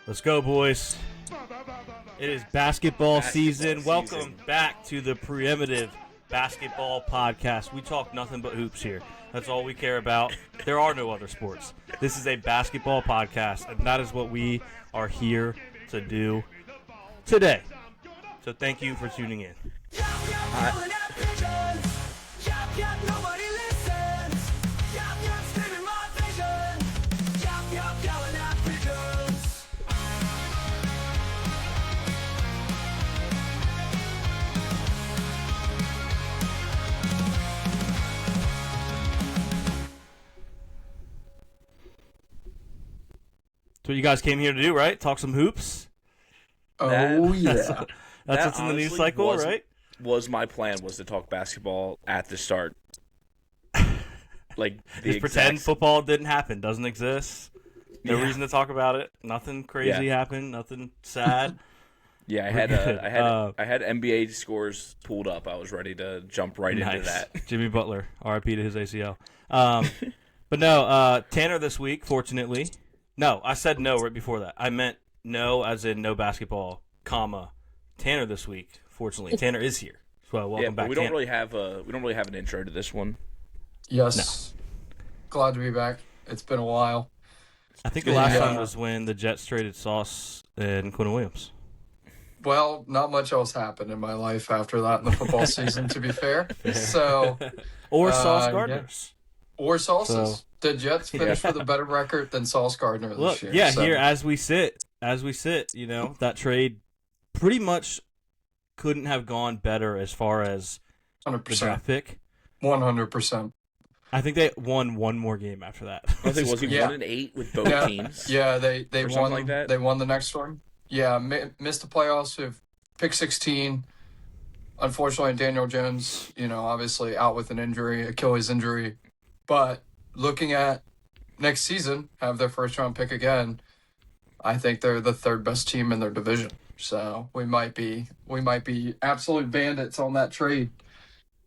Let's go, boys. It is basketball season. Welcome back to the preeminent basketball podcast. We talk nothing but hoops here. That's all we care about. There are no other sports. This is a basketball podcast, and that is what we are here to do today. So thank you for tuning in. That's what you guys came here to do, right? Talk some hoops. That's what's in the news cycle, right? Was my plan was to talk basketball at the start. Just pretend football didn't happen, doesn't exist. No reason to talk about it. Nothing crazy happened. Nothing sad. Yeah, I had NBA scores pulled up. I was ready to jump right into that. Jimmy Butler, RIP to his ACL. But no, Tanner this week, fortunately. No, I said no right before that. I meant no as in no basketball, comma, Tanner this week. Fortunately, Tanner is here. So welcome back, we don't really have an intro to this one. Yes. No. Glad to be back. It's been a while. I think the last time was when the Jets traded Sauce and Quinn Williams. Well, not much else happened in my life after that in the football season, to be fair. So, or Sauce Gardner's. Yeah. Or Sauce's. So, the Jets finished with a better record than Sauce Gardner this year. Yeah, so. Here as we sit, that trade pretty much couldn't have gone better as far as 100%. The draft pick. 100%. I think they won one more game after that. I think was he 1-8 with both teams? Yeah, they won like that. They won the next one. Yeah, missed the playoffs with pick 16. Unfortunately, Daniel Jones, obviously out with an injury, Achilles injury. But looking at next season, have their first round pick again. I think they're the third best team in their division. So we might be absolute bandits on that trade.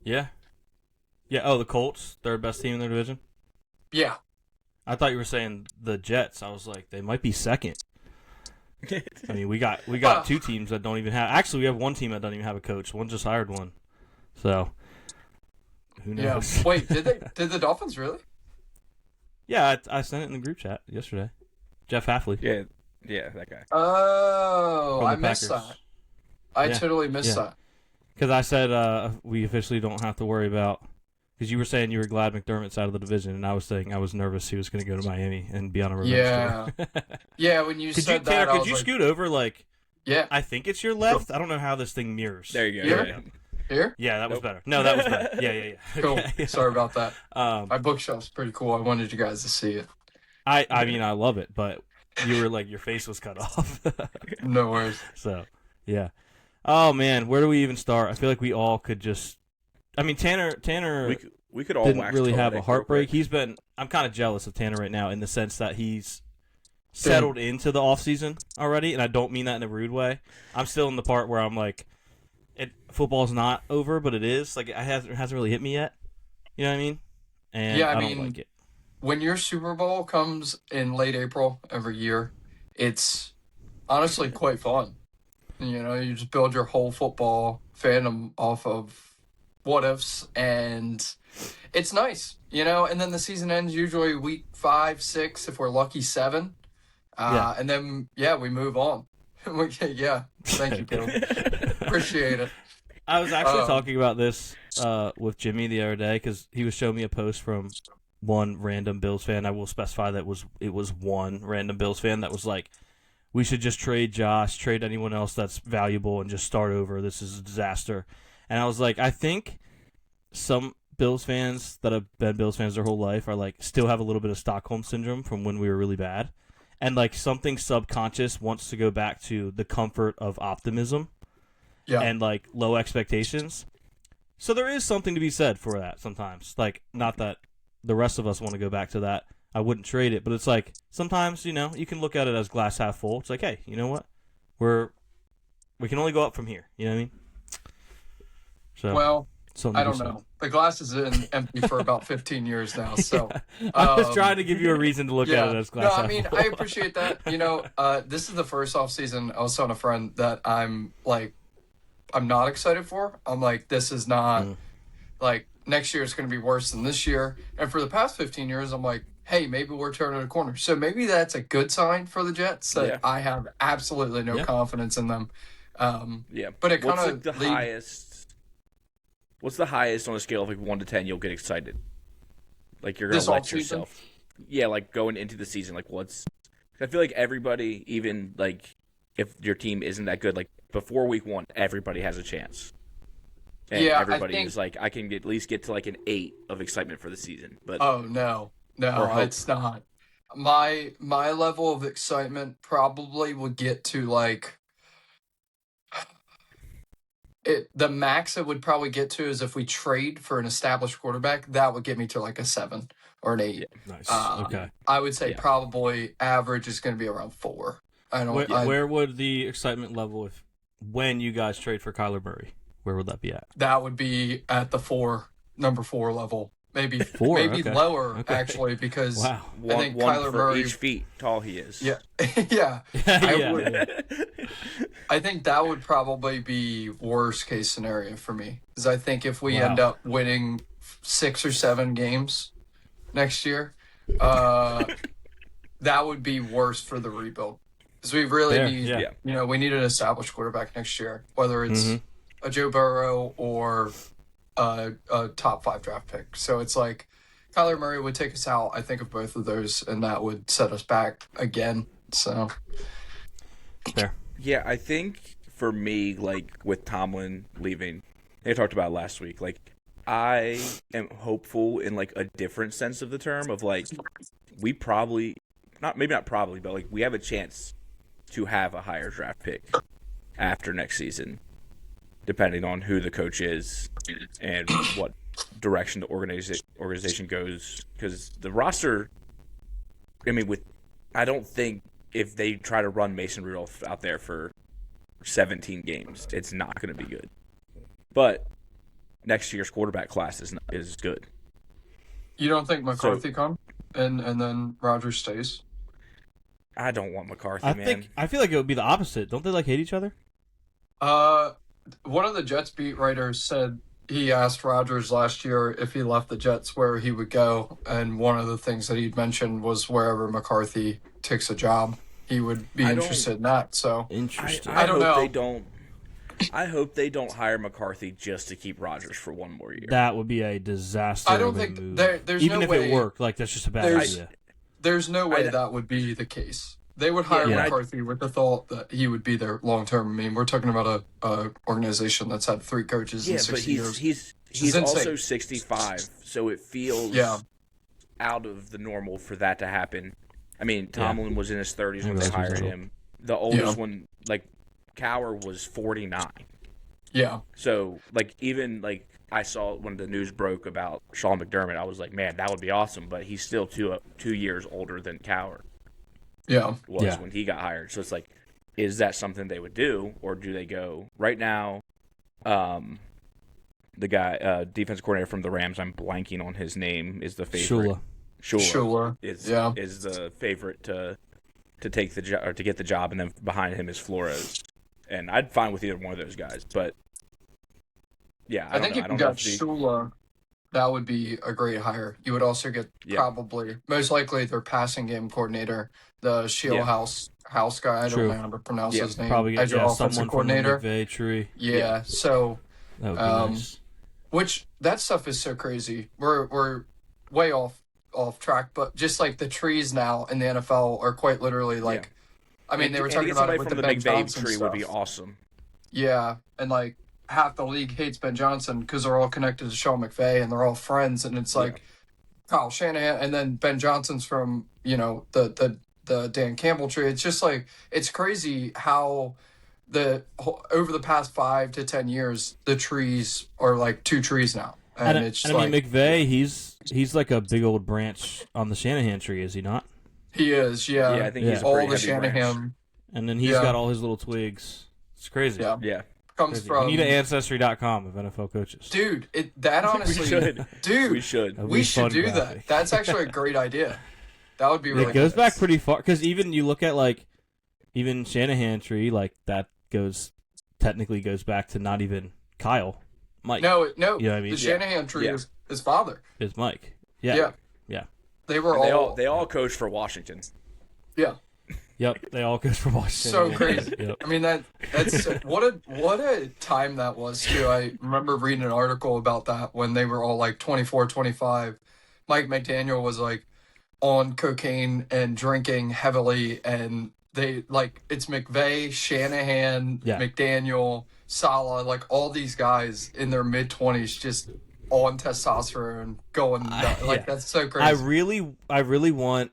Yeah. Yeah. Oh, the Colts, third best team in their division. Yeah. I thought you were saying the Jets. I was like, they might be second. I mean, we got two teams that don't even have. Actually, we have one team that doesn't even have a coach. One just hired one. So who knows? Yeah. Wait, did the Dolphins really? Yeah, I sent it in the group chat yesterday. Jeff Hafley. Yeah, that guy. Oh, I missed that. I totally missed that. Because I said we officially don't have to worry about. Because you were saying you were glad McDermott's out of the division, and I was saying I was nervous he was going to go to Miami and be on a revenge tour. Yeah, when you said that, Tanner, could you scoot over? Yeah. I think it's your left. I don't know how this thing mirrors. There you go. Yeah. Here? Yeah, that was better. No, that was better. Yeah. Cool. Okay. Sorry about that. My bookshelf's pretty cool. I wanted you guys to see it. I mean, I love it, but you were like, your face was cut off. No worries. So, yeah. Oh, man, where do we even start? I feel like we all could just... I mean, Tanner we could all didn't really have a heartbreak. I'm kind of jealous of Tanner right now in the sense that he's settled into the offseason already, and I don't mean that in a rude way. I'm still in the part where I'm like, football's not over, but it is. Like, it hasn't really hit me yet. You know what I mean? And I don't like it. When your Super Bowl comes in late April every year, it's honestly quite fun. You just build your whole football fandom off of what ifs, and it's nice, and then the season ends usually week 5, 6, if we're lucky 7. And then, we move on. Yeah, thank you, Bill. Appreciate it. I was actually talking about this with Jimmy the other day because he was showing me a post from one random Bills fan. I will specify that it was one random Bills fan that was like, we should just trade Josh, trade anyone else that's valuable, and just start over. This is a disaster. And I was like, I think some Bills fans that have been Bills fans their whole life are like still have a little bit of Stockholm syndrome from when we were really bad. And like something subconscious wants to go back to the comfort of optimism and like low expectations. So there is something to be said for that sometimes. Like, not that the rest of us want to go back to that. I wouldn't trade it, but it's like sometimes, you can look at it as glass half full. It's like, hey, you know what? We can only go up from here. You know what I mean? So well, I don't know. The glass has been empty for about 15 years now, so I was trying to give you a reason to look at it as glass. No, I mean, I appreciate that. This is the first off season I was telling a friend that I'm not excited for. I'm like, this is not like next year is going to be worse than this year. And for the past 15 years, I'm like, hey, maybe we're turning a corner. So maybe that's a good sign for the Jets that I have absolutely no confidence in them. But it kind of the highest. What's the highest on a scale of 1 to 10 you'll get excited? Like you're gonna let yourself. Yeah, like going into the season, like what's? I feel like everybody, even like if your team isn't that good, like before week 1, everybody has a chance. And everybody is like, I can at least get to like an 8 of excitement for the season. But no, it's not. My level of excitement probably would get to like. The max it would probably get to is if we trade for an established quarterback, that would get me to like a 7 or an 8. Yeah. Nice. Okay. I would say probably average is going to be around 4. Where would the excitement level when you guys trade for Kyler Murray? Where would that be at? That would be at the number 4 level. Maybe 4, lower actually, because I think Kyler Murray each feet tall he is. Yeah, I think that would probably be worst case scenario for me, because I think if we end up winning 6 or 7 games next year, that would be worse for the rebuild, because we really need we need an established quarterback next year, whether it's a Joe Burrow or a top 5 draft pick. So it's like Kyler Murray would take us out, I think, of both of those, and that would set us back again. So fair. Yeah, I think for me, like with Tomlin leaving, they talked about it last week. Like I am hopeful in like a different sense of the term of like we probably not probably, but like we have a chance to have a higher draft pick after next season, depending on who the coach is and what direction the organization goes. Because the roster, I don't think if they try to run Mason Rudolph out there for 17 games, it's not going to be good. But next year's quarterback class is good. You don't think McCarthy comes and then Rodgers stays? I don't want McCarthy, man. I feel like it would be the opposite. Don't they hate each other? One of the Jets beat writers said he asked Rodgers last year if he left the Jets where he would go, and one of the things that he'd mentioned was wherever McCarthy takes a job, he would be interested in that. So interesting. I don't know. I hope they don't hire McCarthy just to keep Rodgers for one more year. That would be a disaster. I don't think there's even no if way, it worked. Like that's just a bad idea. There's no way that would be the case. They would hire McCarthy with the thought that he would be there long term. I mean, we're talking about a organization that's had 3 coaches in 60 years. He's also 65, so it feels out of the normal for that to happen. I mean, Tomlin was in his 30s when they hired him. The oldest one, like Cowher, was 49. Yeah. So, like, even like I saw when the news broke about Sean McDermott, I was like, man, that would be awesome. But he's still 2 years older than Cowher. Was when he got hired. So it's like, is that something they would do, or do they go right now? The guy, defensive coordinator from the Rams, I'm blanking on his name, is the favorite. Shula is the favorite to take the job or to get the job, and then behind him is Flores. And I'd fine with either one of those guys, but I think if you got Shula, that would be a great hire. You would also get probably, most likely, their passing game coordinator, the house guy. I don't know how to pronounce his name. Probably as your offensive coordinator. From the McVay tree. Yeah. So, that would be nice. Which that stuff is so crazy. We're way off track, but just like the trees now in the NFL are quite literally like. I mean, they were talking about it with the Ben Johnson tree stuff. Would be awesome. Yeah, and like half the league hates Ben Johnson because they're all connected to Sean McVay and they're all friends, and it's like Kyle Shanahan, and then Ben Johnson's from the Dan Campbell tree. It's just like it's crazy how over the past 5 to 10 years the trees are like 2 trees now, and it's I mean McVay, he's like a big old branch on the Shanahan tree, is he not? He is, yeah. Yeah, I think he's all the Shanahan branch. And then he's got all his little twigs. It's crazy. Yeah. comes Crazy. from. We need an Ancestry.com of NFL coaches. Dude, that honestly. We should. Dude, We should. we should do graphic. that. That's actually a great idea. That would be really It goes nice. back pretty far because even you look at like even Shanahan tree like that technically goes back to not even Kyle, Mike. No. You know what I mean? The Shanahan tree Yeah. is his father. It's Mike. Yeah. They were They all coached for Washington. Yeah. Yep. They all go for Washington. So crazy. Yep. I mean that's what a time that was too. I remember reading an article about that when they were all like 24, 25. Mike McDaniel was like on cocaine and drinking heavily, and they like it's McVay, Shanahan, McDaniel, Saleh, like all these guys in their mid-20s just on testosterone going like that's so crazy. I really want.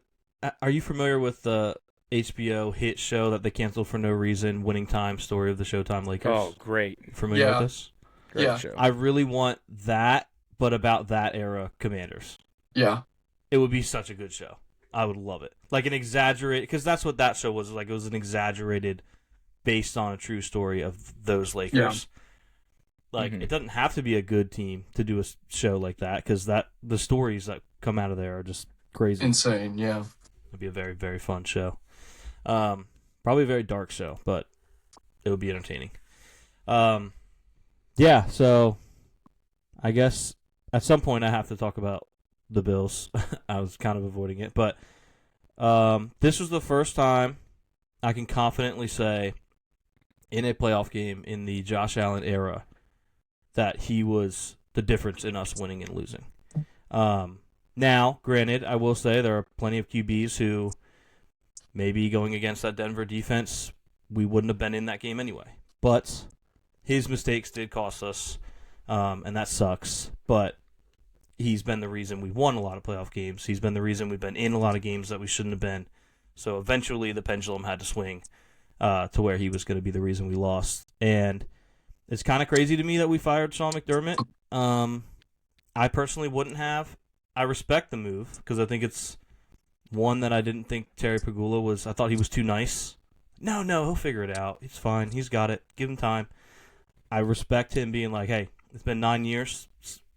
Are you familiar with the HBO hit show that they canceled for no reason, Winning Time, Story of the Showtime Lakers? Oh, great. Familiar with this? Great show. I really want that, but about that era Commanders. Yeah. It would be such a good show. I would love it. Like an exaggerated, because that's what that show was like. It was an exaggerated, based on a true story of those Lakers. Yeah. Like it doesn't have to be a good team to do a show like that, because the stories that come out of there are just crazy. Insane. Yeah. It'd be a very, very fun show. Probably a very dark show, but it would be entertaining. Yeah, so I guess at some point I have to talk about the Bills. I was kind of avoiding it, but this was the first time I can confidently say in a playoff game in the Josh Allen era that he was the difference in us winning and losing. Now, granted, I will say there are plenty of QBs who maybe going against that Denver defense, we wouldn't have been in that game anyway. But his mistakes did cost us, and that sucks. But he's been the reason we won a lot of playoff games. He's been the reason we've been in a lot of games that we shouldn't have been. So eventually the pendulum had to swing to where he was going to be the reason we lost. And it's kind of crazy to me that we fired Sean McDermott. I personally wouldn't have. I respect the move because I think it's one that I didn't think Terry Pegula was. I thought he was too nice. No, he'll figure it out. He's fine. He's got it. Give him time. I respect him being like, hey, it's been 9 years.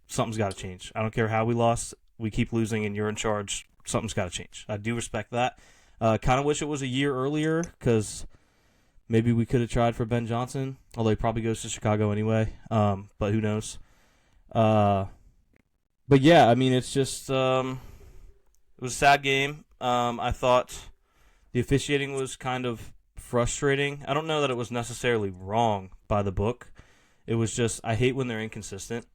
Something's got to change. I don't care how we lost. We keep losing and you're in charge. Something's got to change. I do respect that. Kind of wish it was a year earlier because maybe we could have tried for Ben Johnson, although he probably goes to Chicago anyway. But who knows? But yeah, I mean, it's just it was a sad game. I thought the officiating was kind of frustrating. I don't know that it was necessarily wrong by the book. It was just I hate when they're inconsistent.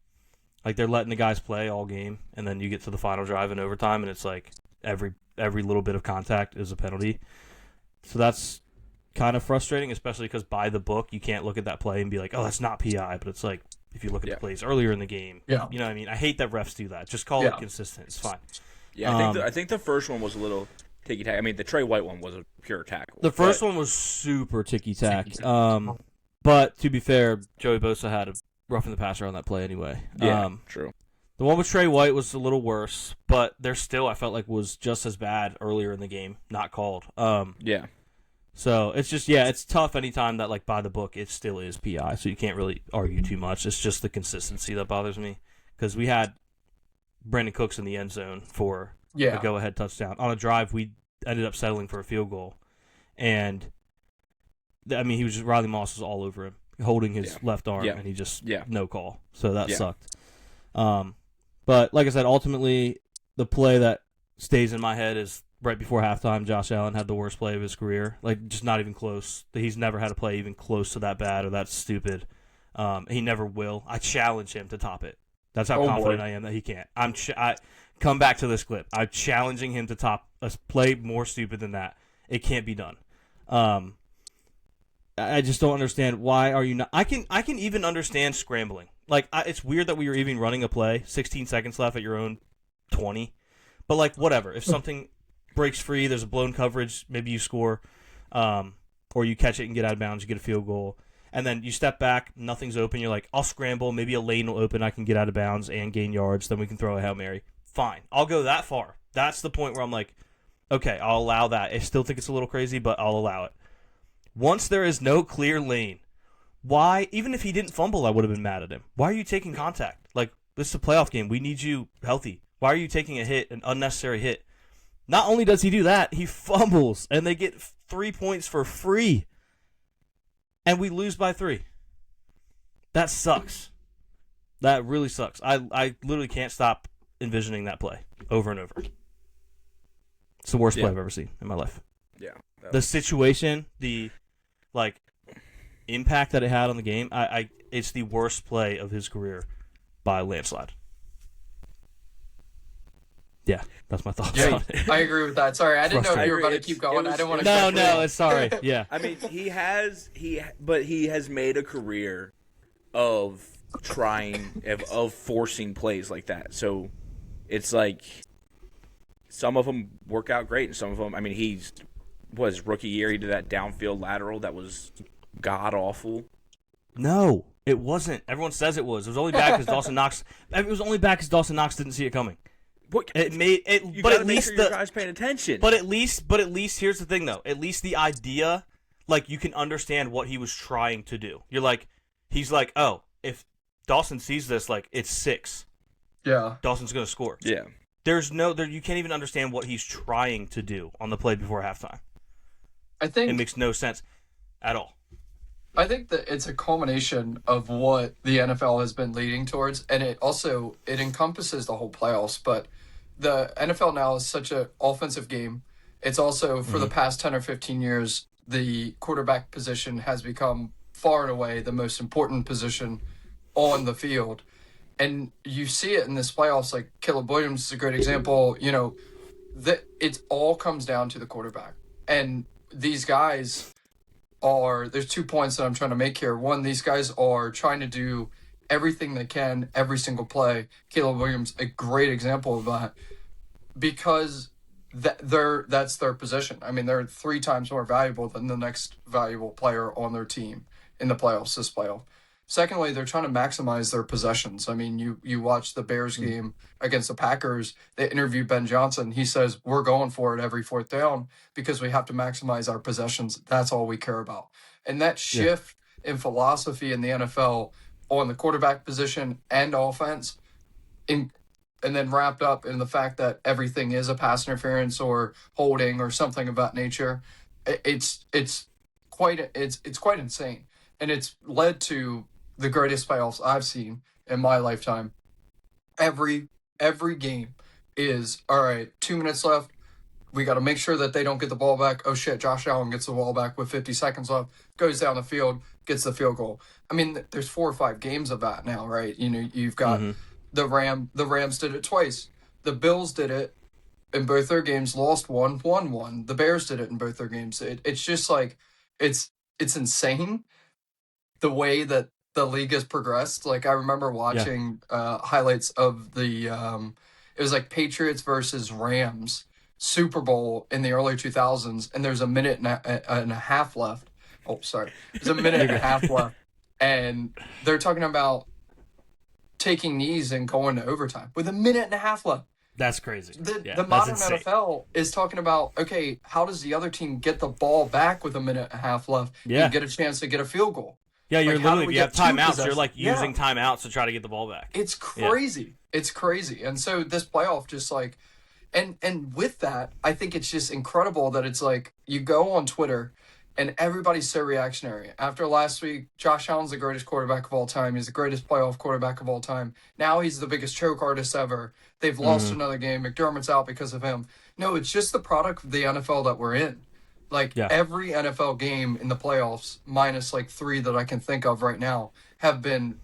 Like they're letting the guys play all game, and then you get to the final drive in overtime, and it's like every little bit of contact is a penalty. So that's kind of frustrating, especially because by the book you can't look at that play and be like, oh, that's not PI. But it's like if you look at the plays earlier in the game, you know what I mean. I hate that refs do that. Just call it consistent. It's fine. Yeah, I think the first one was a little ticky tack. I mean, the Trey White one was a pure tackle. The first one was super ticky tack. But to be fair, Joey Bosa had a roughing the passer on that play anyway. Yeah, true. The one with Trey White was a little worse, but there still I felt like was just as bad earlier in the game, not called. Yeah. So it's just it's tough anytime that like by the book it still is PI, so you can't really argue too much. It's just the consistency that bothers me because we had Brandon Cooks in the end zone for a go-ahead touchdown on a drive. We ended up settling for a field goal, and I mean he was just Riley Moss was all over him, holding his left arm, and he just no call. So that sucked. But like I said, ultimately the play that stays in my head is right before halftime. Josh Allen had the worst play of his career, like just not even close. He's never had a play even close to that bad or that stupid. He never will. I challenge him to top it. That's how confident I am that he can't. I come back to this clip. I'm challenging him to top a play more stupid than that. It can't be done. I just don't understand why are you not. I can even understand scrambling. Like it's weird that we were even running a play, 16 seconds left at your own 20. But like whatever, if something breaks free, there's a blown coverage, maybe you score, or you catch it and get out of bounds, you get a field goal, and then you step back, nothing's open. You're like, I'll scramble, maybe a lane will open, I can get out of bounds and gain yards, then we can throw a Hail Mary. Fine, I'll go that far. That's the point where I'm like, okay, I'll allow that. I still think it's a little crazy, but I'll allow it. Once there is no clear lane, why, even if he didn't fumble, I would have been mad at him. Why are you taking contact? Like, this is a playoff game. We need you healthy. Why are you taking a hit, an unnecessary hit? Not only does he do that, he fumbles, and they get 3 points for free. And we lose by 3. That sucks. That really sucks. I literally can't stop envisioning that play over and over. It's the worst play I've ever seen in my life. Yeah. The situation, the impact that it had on the game, it's the worst play of his career by a landslide. Yeah, that's my thoughts on it. I agree with that. Sorry, I didn't know if you were about to keep going. I didn't want to. No, it's sorry. Yeah. I mean, he has made a career of forcing plays like that. So it's like some of them work out great, and some of them. I mean, his rookie year, he did that downfield lateral that was god awful. No, it wasn't. Everyone says it was. It was only bad because Dawson Knox. It was only bad because Dawson Knox didn't see it coming. It made it. You but gotta at make least sure your guys paying attention. But at least, here's the thing though. At least the idea, like, you can understand what he was trying to do. You're like, he's like, oh, if Dawson sees this, like, it's 6. Yeah. Dawson's gonna score. Yeah. You can't even understand what he's trying to do on the play before halftime. I think it makes no sense at all. I think that it's a culmination of what the NFL has been leading towards, and it encompasses the whole playoffs. But the NFL now is such an offensive game. It's also, for the past 10 or 15 years, the quarterback position has become far and away the most important position on the field. And you see it in this playoffs, like Caleb Williams is a great example. You know, that it all comes down to the quarterback. And these guys there's 2 points that I'm trying to make here. One, these guys are trying to do everything they can every single play. Caleb Williams, a great example of that, because that's their position. I mean, they're 3 times more valuable than the next valuable player on their team in the playoffs this playoff. Secondly, they're trying to maximize their possessions. I mean, you watch the Bears game against the Packers. They interviewed Ben Johnson. He says, we're going for it every 4th down because we have to maximize our possessions. That's all we care about. And that shift in philosophy in the NFL on the quarterback position and offense, and then wrapped up in the fact that everything is a pass interference or holding or something of that nature, it's quite insane. And it's led to the greatest playoffs I've seen in my lifetime. Every game is, all right, 2 minutes left. We got to make sure that they don't get the ball back. Oh, shit, Josh Allen gets the ball back with 50 seconds left, goes down the field, gets the field goal. I mean, there's 4 or 5 games of that now, right? You know, you've got the Rams did it twice. The Bills did it in both their games, lost one, won one. The Bears did it in both their games. It's just like, it's insane the way that the league has progressed. Like, I remember watching highlights of the it was like Patriots versus Rams Super Bowl in the early 2000s, and there's a minute and a half left. Oh, sorry. There's a minute and a half left, and they're talking about taking knees and going to overtime with a minute and a half left. That's crazy. The modern NFL is talking about, okay, how does the other team get the ball back with a minute and a half left and get a chance to get a field goal? Yeah, you're literally, if you have timeouts, you're like using timeouts to try to get the ball back. It's crazy. Yeah. It's crazy. And so this playoff just like, and with that, I think it's just incredible that it's like, you go on Twitter and everybody's so reactionary. After last week, Josh Allen's the greatest quarterback of all time. He's the greatest playoff quarterback of all time. Now he's the biggest choke artist ever. They've lost another game. McDermott's out because of him. No, it's just the product of the NFL that we're in. Like, every NFL game in the playoffs, minus like 3 that I can think of right now, have been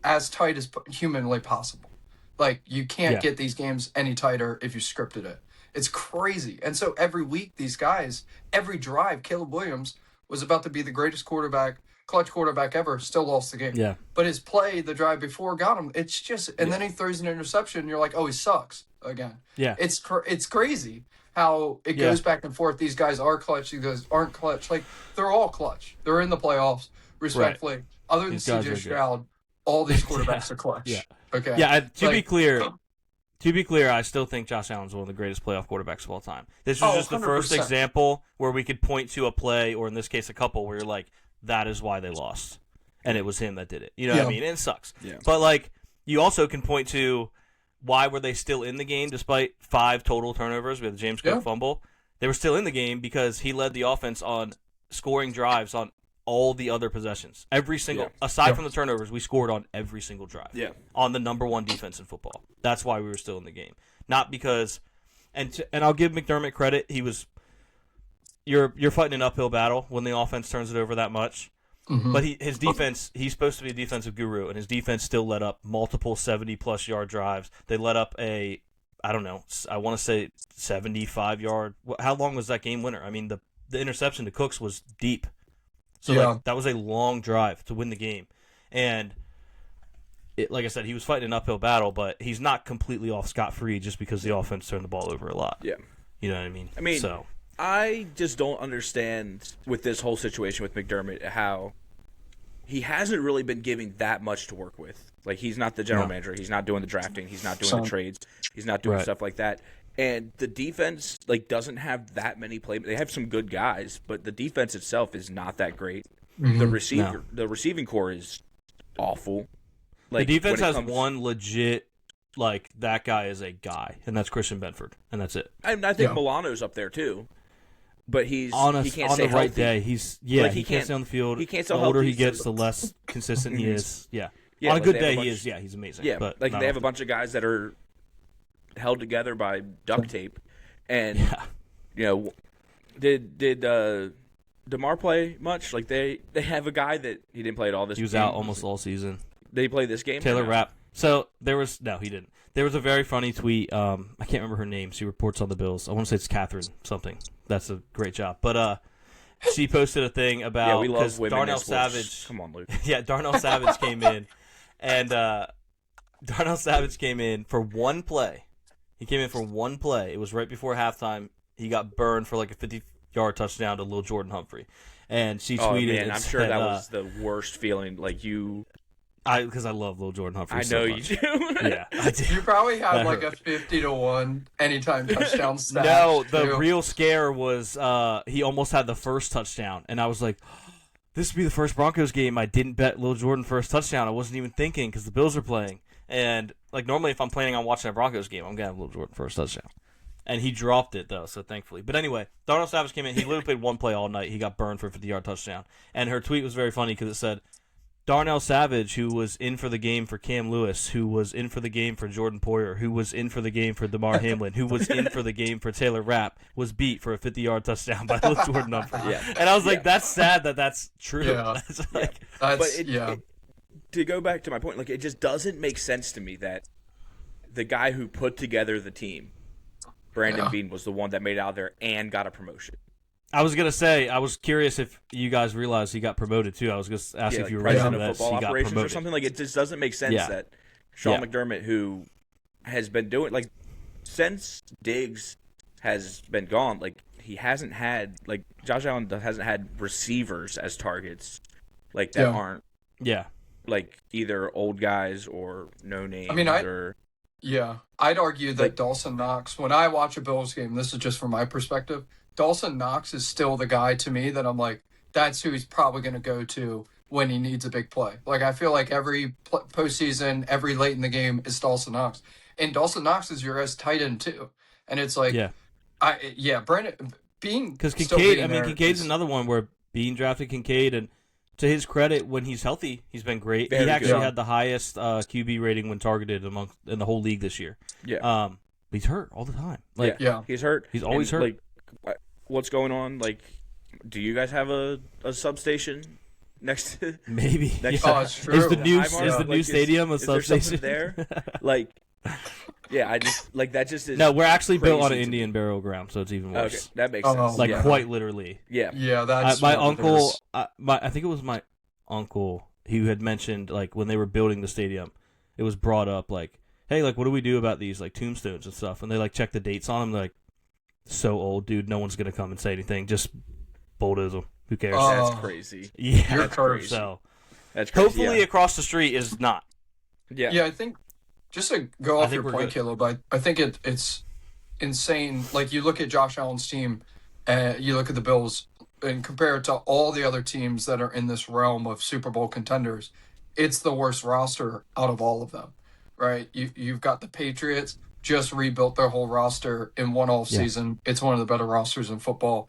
as tight as humanly possible. Like, you can't get these games any tighter if you scripted it. It's crazy. And so every week, these guys, every drive, Caleb Williams was about to be the greatest quarterback, clutch quarterback ever, still lost the game. Yeah. But his play, the drive before, got him. It's just, and then he throws an interception, and you're like, oh, he sucks again. Yeah. It's crazy how it goes back and forth. These guys are clutch. These guys aren't clutch. Like, they're all clutch. They're in the playoffs, respectfully. Right. Other than CJ Stroud, all these quarterbacks are clutch. Yeah. Okay. Yeah. To be clear, I still think Josh Allen's one of the greatest playoff quarterbacks of all time. This was just the 100%. First example where we could point to a play, or in this case, a couple, where you're like, that is why they lost. and it was him that did it. You know what I mean? And it sucks. Yeah. But, like, you also can point to why were they still in the game despite 5 total turnovers. We had the James Cook fumble. They were still in the game because he led the offense on scoring drives on all the other possessions. Every single, aside from the turnovers, we scored on every single drive. Yeah. On the number 1 defense in football. That's why we were still in the game. Not because, and I'll give McDermott credit. He was, you're fighting an uphill battle when the offense turns it over that much. Mm-hmm. But his defense, he's supposed to be a defensive guru, and his defense still let up multiple 70-plus yard drives. They let up I want to say 75-yard. How long was that game winner? I mean, the interception to Cooks was deep. So that was a long drive to win the game. And like I said, he was fighting an uphill battle, but he's not completely off scot-free just because the offense turned the ball over a lot. Yeah. You know what I mean? I just don't understand with this whole situation with McDermott how he hasn't really been giving that much to work with. Like, he's not the general manager. He's not doing the drafting. He's not doing the trades. He's not doing stuff like that. And the defense, like, doesn't have that many play. They have some good guys, but the defense itself is not that great. Mm-hmm. The receiving core is awful. Like, the defense has one legit, like, that guy is a guy, and that's Christian Benford, and that's it. I think Milano's up there too. But he can't stay the right healthy. day. He can't stay on the field. He can't the older he gets, the less consistent he is. Yeah. On a good day, he is. Yeah, he's amazing. Yeah, but like they have a bunch of guys that are held together by duct tape, and did DeMar play much? Like they have a guy that he didn't play at all this. He was game. out almost all season. Did he play this game? Taylor Rapp. So he didn't. There was a very funny tweet. I can't remember her name. She reports on the Bills. I want to say it's Catherine something. That's a great job. But she posted a thing about we love women Darnell in sports. Savage. Come on, Luke. Yeah, Darnell Savage came in, and Darnell Savage came in for one play. He came in for one play. It was right before halftime. He got burned for like a 50-yard touchdown to Lil Jordan Humphrey, and she tweeted. Man, I'm sure that was the worst feeling. Like because I love Lil Jordan Humphrey. So much. You do. Yeah, I do. You probably had like a 50-1 anytime touchdown stat. No, the real scare was he almost had the first touchdown, and I was like, this would be the first Broncos game I didn't bet Lil Jordan first touchdown. I wasn't even thinking because the Bills are playing, and like normally if I'm planning on watching a Broncos game, I'm gonna have Lil Jordan first touchdown. And he dropped it, though, so thankfully. But anyway, Darnell Savage came in. He literally played one play all night. He got burned for a 50-yard touchdown. And her tweet was very funny because it said, Darnell Savage, who was in for the game for Cam Lewis, who was in for the game for Jordan Poyer, who was in for the game for DeMar Hamlin, who was in for the game for Taylor Rapp, was beat for a 50-yard touchdown by Lil Jordan Humphrey. Yeah. And I was like, that's sad that that's true. Yeah. To go back to my point, like it just doesn't make sense to me that the guy who put together the team, Brandon Beane, was the one that made it out there and got a promotion. I was going to say, I was curious if you guys realized he got promoted, too. I was going to ask if you were ready for that. Football he operations got promoted. Or something. Like, it just doesn't make sense that Sean McDermott, who has been doing, like, since Diggs has been gone, like, he hasn't had, like, Josh Allen hasn't had receivers as targets, like, that aren't, like, either old guys or no names. I mean, I'd argue that Dawson Knox, when I watch a Bills game, this is just from my perspective, Dawson Knox is still the guy to me that I'm like, that's who he's probably going to go to when he needs a big play. Like, I feel like every postseason, every late in the game is Dawson Knox. And Dawson Knox is your tight end, too. And it's like, Brandon Beane. Because Kincaid's another one where Beane drafted Kincaid, and to his credit, when he's healthy, he's been great. He actually had the highest QB rating when targeted in the whole league this year. Yeah. He's hurt all the time. He's hurt. He's always hurt. Like, what's going on? Like, do you guys have a substation next to maybe? It's true. Is the new stadium a substation there? Like, I just like that. Just is no. We're actually built on an Indian burial ground, so it's even worse. Okay, that makes sense. Like quite literally. Yeah. That's my uncle. I think it was my uncle who had mentioned like when they were building the stadium, it was brought up like, hey, like what do we do about these like tombstones and stuff? And they like check the dates on them. They're like, so old, dude. No one's gonna come and say anything. Just bulldoze them. Who cares? That's crazy. Yeah, that's crazy. So that's crazy. Hopefully, across the street is not. Yeah. I think just to go off your point, Caleb, I think it's insane. Like you look at Josh Allen's team, you look at the Bills. and compared to all the other teams that are in this realm of Super Bowl contenders, it's the worst roster out of all of them, right? You've got the Patriots just rebuilt their whole roster in one off season. It's one of the better rosters in football.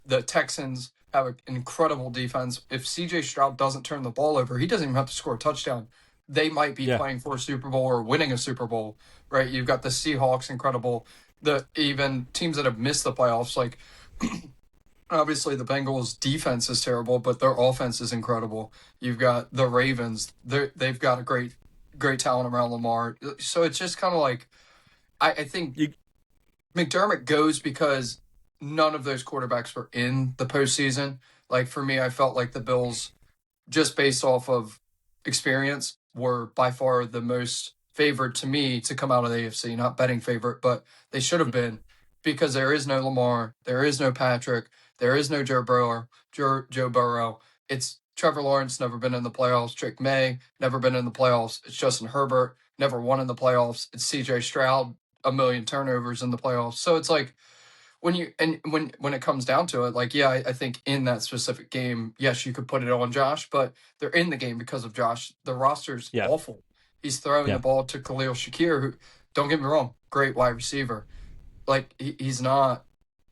The Texans have an incredible defense. If CJ Stroud doesn't turn the ball over, he doesn't even have to score a touchdown. They might be playing for a Super Bowl or winning a Super Bowl, right? You've got the Seahawks, incredible. Even teams that have missed the playoffs, like obviously the Bengals' defense is terrible, but their offense is incredible. You've got the Ravens. They've got a great talent around Lamar. So it's just kind of like, I think McDermott goes because none of those quarterbacks were in the postseason. Like for me, I felt like the Bills, just based off of experience, were by far the most favored to me to come out of the AFC. Not betting favorite, but they should have been, because there is no Lamar, there is no Patrick, there is no Joe Burrow. It's Trevor Lawrence, never been in the playoffs. Drake May, never been in the playoffs. It's Justin Herbert, never won in the playoffs. It's CJ Stroud, a million turnovers in the playoffs. So it's like, when it comes down to it, like, yeah, I think in that specific game, yes, you could put it on Josh, but they're in the game because of Josh. The roster's awful. He's throwing the ball to Khalil Shakir, who, don't get me wrong, great wide receiver. Like, he's not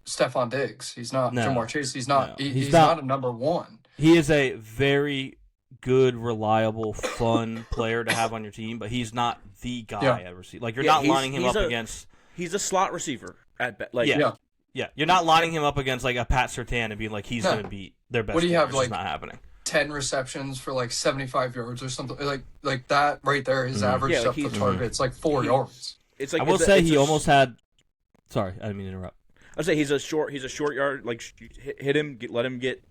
Stephon Diggs. He's not Jamar Chase. He's not. He's not a number one. He is a very good, reliable, fun player to have on your team, but he's not the guy at receiver. Like, you're not lining him up against. He's a slot receiver at Yeah, you're not lining him up against like a Pat Surtain and being like he's going to beat their best. What do you have? Like, it's not happening. 10 receptions for like 75 yards or something like that right there. His average up the target, it's like 4 yards. It's like, I will say he almost had. Sorry, I didn't mean to interrupt. I'd say he's a short yard. Like, hit him, let him get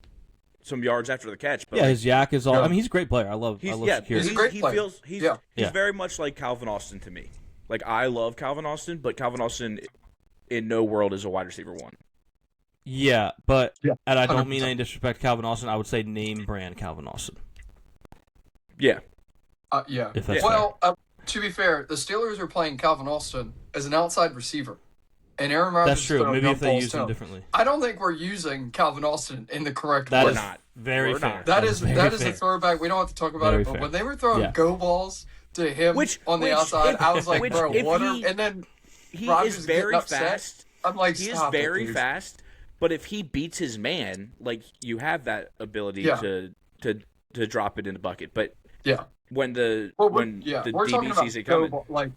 some yards after the catch. But his yak is all. I mean, he's a great player. I love. He's a great player. He's very much like Calvin Austin to me. Like, I love Calvin Austin, but Calvin Austin in no world is a wide receiver one. Yeah, but and I don't mean any disrespect to Calvin Austin. I would say name brand Calvin Austin. Yeah. Well, to be fair, the Steelers are playing Calvin Austin as an outside receiver, and Aaron Rodgers. That's true. Maybe if they use him differently. I don't think we're using Calvin Austin in the correct way. That is very fair. That is a throwback. We don't have to talk about it, but when they were throwing go balls to him on the outside, I was like, bro, what are... And then he Rodgers is very fast. I'm like, he is very fast. But if he beats his man, like, you have that ability to drop it in the bucket. But when the DB sees it coming, like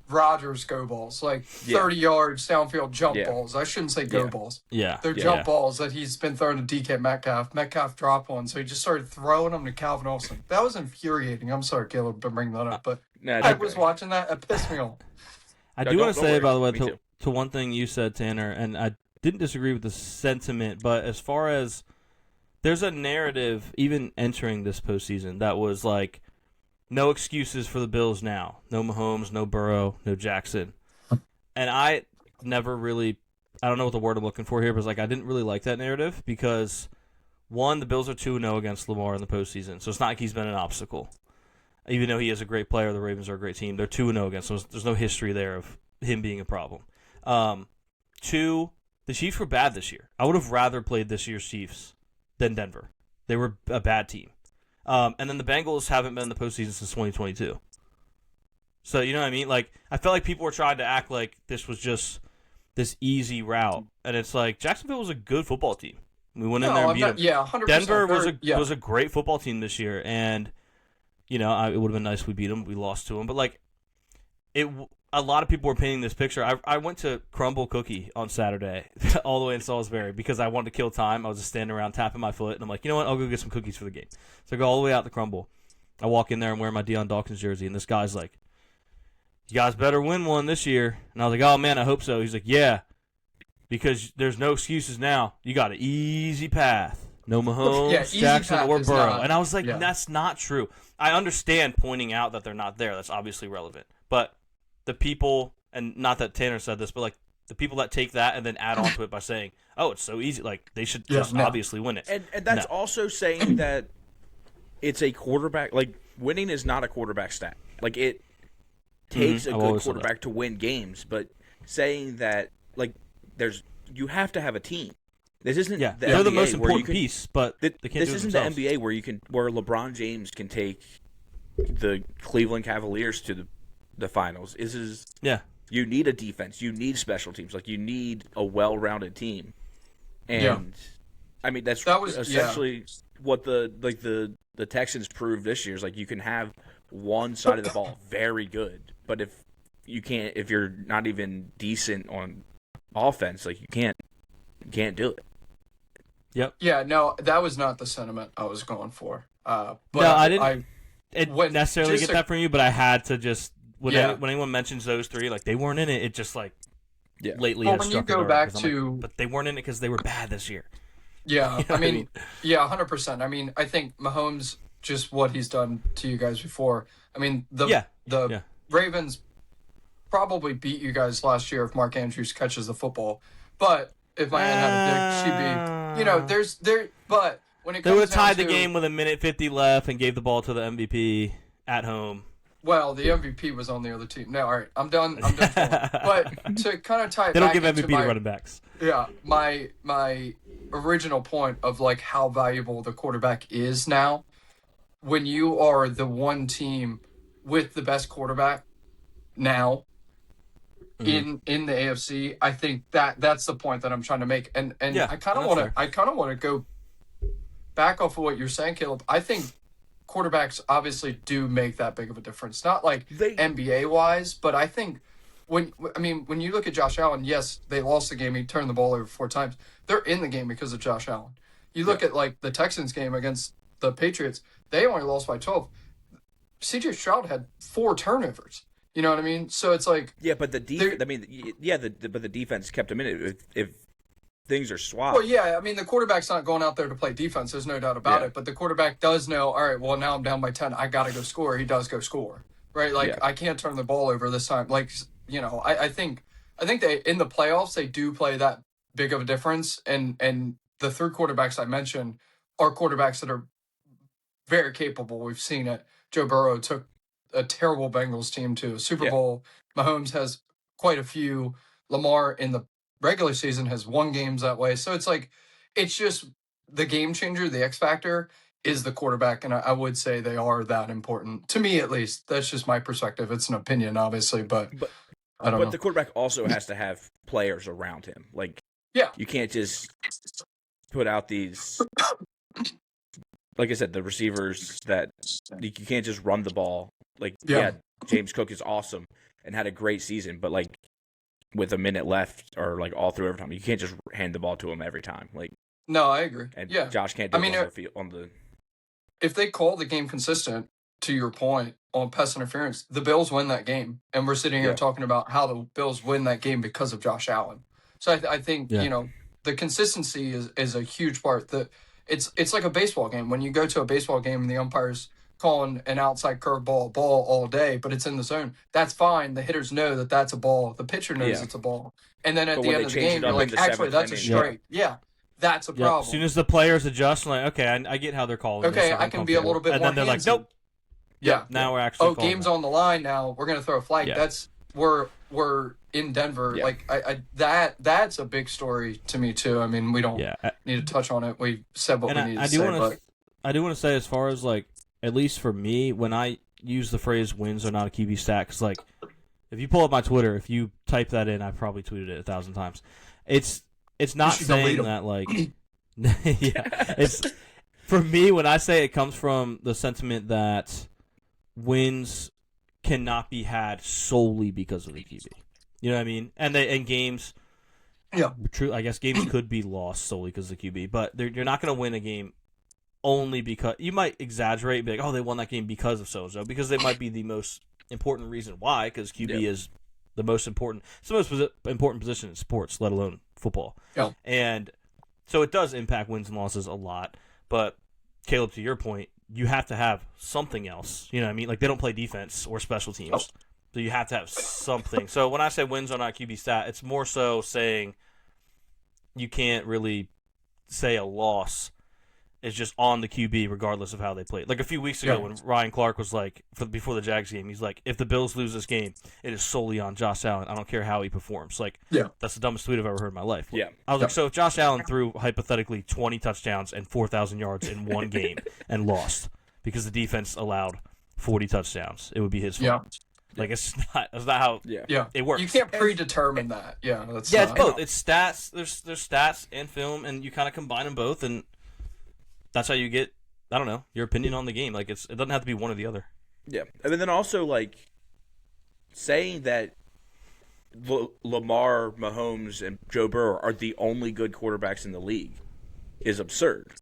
Rodgers go balls, like 30 yards downfield jump balls. I shouldn't say go balls. They're jump balls that he's been throwing to DK Metcalf. Metcalf dropped one, so he just started throwing them to Calvin Austin. That was infuriating. I'm sorry, Caleb, to bring that up, but I was watching that. It pissed me off. I do want to say, by the way, to one thing you said, Tanner, and I didn't disagree with the sentiment, but as far as there's a narrative even entering this postseason that was like, no excuses for the Bills now. No Mahomes, no Burrow, no Jackson. And I never really, I don't know what the word I'm looking for here, but it's like I didn't really like that narrative because, one, the Bills are 2-0 against Lamar in the postseason, so it's not like he's been an obstacle. Even though he is a great player, the Ravens are a great team. They're 2-0 against him. There's no history there of him being a problem. Two, the Chiefs were bad this year. I would have rather played this year's Chiefs than Denver. They were a bad team. And then the Bengals haven't been in the postseason since 2022. So, you know what I mean? Like, I felt like people were trying to act like this was just this easy route. And it's like, Jacksonville was a good football team. We went in there and beat them. Yeah, 100%. Denver was a great football team this year. And, you know, it would have been nice if we beat them. We lost to them. But, like, a lot of people were painting this picture. I went to Crumble Cookie on Saturday all the way in Salisbury because I wanted to kill time. I was just standing around tapping my foot, and I'm like, you know what? I'll go get some cookies for the game. So I go all the way out to Crumble. I walk in there and wear my Deion Dawkins jersey, and this guy's like, you guys better win one this year. And I was like, oh, man, I hope so. He's like, yeah, because there's no excuses now. You got an easy path. No Mahomes, Jackson, or Burrow. And I was like, that's not true. I understand pointing out that they're not there. That's obviously relevant. But the people, and not that Tanner said this, but like the people that take that and then add on to it by saying, oh, it's so easy, like they should just obviously win it. And that's also saying that it's a quarterback, like winning is not a quarterback stat. Like it takes a good quarterback to win games, but saying that like you have to have a team. This isn't Yeah, the they're the NBA most where you important can, piece, but they can't this do it isn't themselves. the NBA where LeBron James can take the Cleveland Cavaliers to the finals. This is you need a defense, you need special teams, like you need a well-rounded team, and I mean that was essentially what the Texans proved this year is like you can have one side of the ball very good, but if you're not even decent on offense, like you can't do it. Yep. Yeah, no, that was not the sentiment I was going for. But no, I didn't necessarily get that from you, but I had to just when anyone mentions those three, like they weren't in it, it just like lately has when struck you go a nerve, back to, but they weren't in it because they were bad this year. Yeah, you know I mean, 100%. I mean, I think Mahomes, just what he's done to you guys before. I mean, the Ravens probably beat you guys last year if Mark Andrews catches the football, but if my aunt had a dick, she'd be, but when it comes they would have tied the game with 1:50 left and gave the ball to the MVP at home. Well, the MVP was on the other team. No, all right, I'm done. But to kind of tie it they back don't give MVP to running backs. Yeah, my original point of like how valuable the quarterback is now, when you are the one team with the best quarterback now in the AFC, I think that's the point that I'm trying to make. And I kind of want to go back off of what you're saying, Caleb. I think quarterbacks obviously do make that big of a difference. Not like NBA wise, but I think when you look at Josh Allen, yes, they lost the game. He turned the ball over 4 times. They're in the game because of Josh Allen. You look at like the Texans game against the Patriots, they only lost by 12. CJ Stroud had 4 turnovers. You know what I mean? So it's like but the defense. But the defense kept him in it. If things are swapped. Well, yeah, I mean the quarterback's not going out there to play defense. There's no doubt about it. But the quarterback does know. All right, well now I'm down by 10. I got to go score. He does go score, right? Like I can't turn the ball over this time. Like I think they in the playoffs they do play that big of a difference. And the 3 quarterbacks I mentioned are quarterbacks that are very capable. We've seen it. Joe Burrow took a terrible Bengals team to a Super Bowl. Mahomes has quite a few. Lamar in the regular season has won games that way. So it's like, it's just the game changer, the X factor is the quarterback. And I would say they are that important to me, at least. That's just my perspective. It's an opinion, obviously, but I don't know. But the quarterback also has to have players around him. Like, you can't just put out these, like I said, the receivers that you can't just run the ball. Like, James Cook is awesome and had a great season, but like with a minute left or like all through overtime, you can't just hand the ball to him every time. Like, no, I agree. And Josh can't do it on the field. If they call the game consistent, to your point on pass interference, the Bills win that game, and we're sitting here talking about how the Bills win that game because of Josh Allen. So I think the consistency is a huge part. It's like a baseball game. When you go to a baseball game and the umpire's calling an outside curveball ball all day, but it's in the zone, that's fine. The hitters know that that's a ball. The pitcher knows it's a ball. And then at the end of the game, you're like, actually, that's a strike. Yeah, that's a problem. As soon as the players adjust, I'm like, okay, I get how they're calling this. Okay, I can be a little bit more And then they're like, nope. Yeah. Now we're actually calling game's on the line now. We're going to throw a flag. Yeah. We're in Denver. Yeah. Like that's a big story to me too. I mean, we don't need to touch on it. We said what we need to say. I do want to say, as far as like, at least for me, when I use the phrase "wins are not a QB stat," because like, if you pull up my Twitter, if you type that in, I've probably tweeted it 1,000 times. It's not saying that like, it's for me when I say it comes from the sentiment that wins cannot be had solely because of the QB. You know what I mean? And games, true. I guess games could be lost solely because of the QB, but you're not going to win a game only because you might exaggerate and be like, oh, they won that game because of so-and-so, because it might be the most important reason why, because QB is the most important. It's the most important position in sports, let alone football. Yeah. And so it does impact wins and losses a lot. But Caleb, to your point, you have to have something else. You know what I mean? Like, they don't play defense or special teams. So you have to have something. So when I say wins are not QB stat, it's more so saying you can't really say a loss is just on the QB regardless of how they played. Like a few weeks ago when Ryan Clark was like, before the Jags game, he's like, if the Bills lose this game, it is solely on Josh Allen. I don't care how he performs. Like, that's the dumbest tweet I've ever heard in my life. Yeah. I was like, so if Josh Allen threw hypothetically 20 touchdowns and 4,000 yards in one game and lost because the defense allowed 40 touchdowns, it would be his fault. Like it's not how it works. You can't predetermine that. Yeah, it's both. It's stats. There's stats and film, and you kind of combine them both, and that's how you get, I don't know, your opinion on the game. Like it doesn't have to be one or the other. Yeah, and then also like saying that Lamar, Mahomes, and Joe Burrow are the only good quarterbacks in the league is absurd.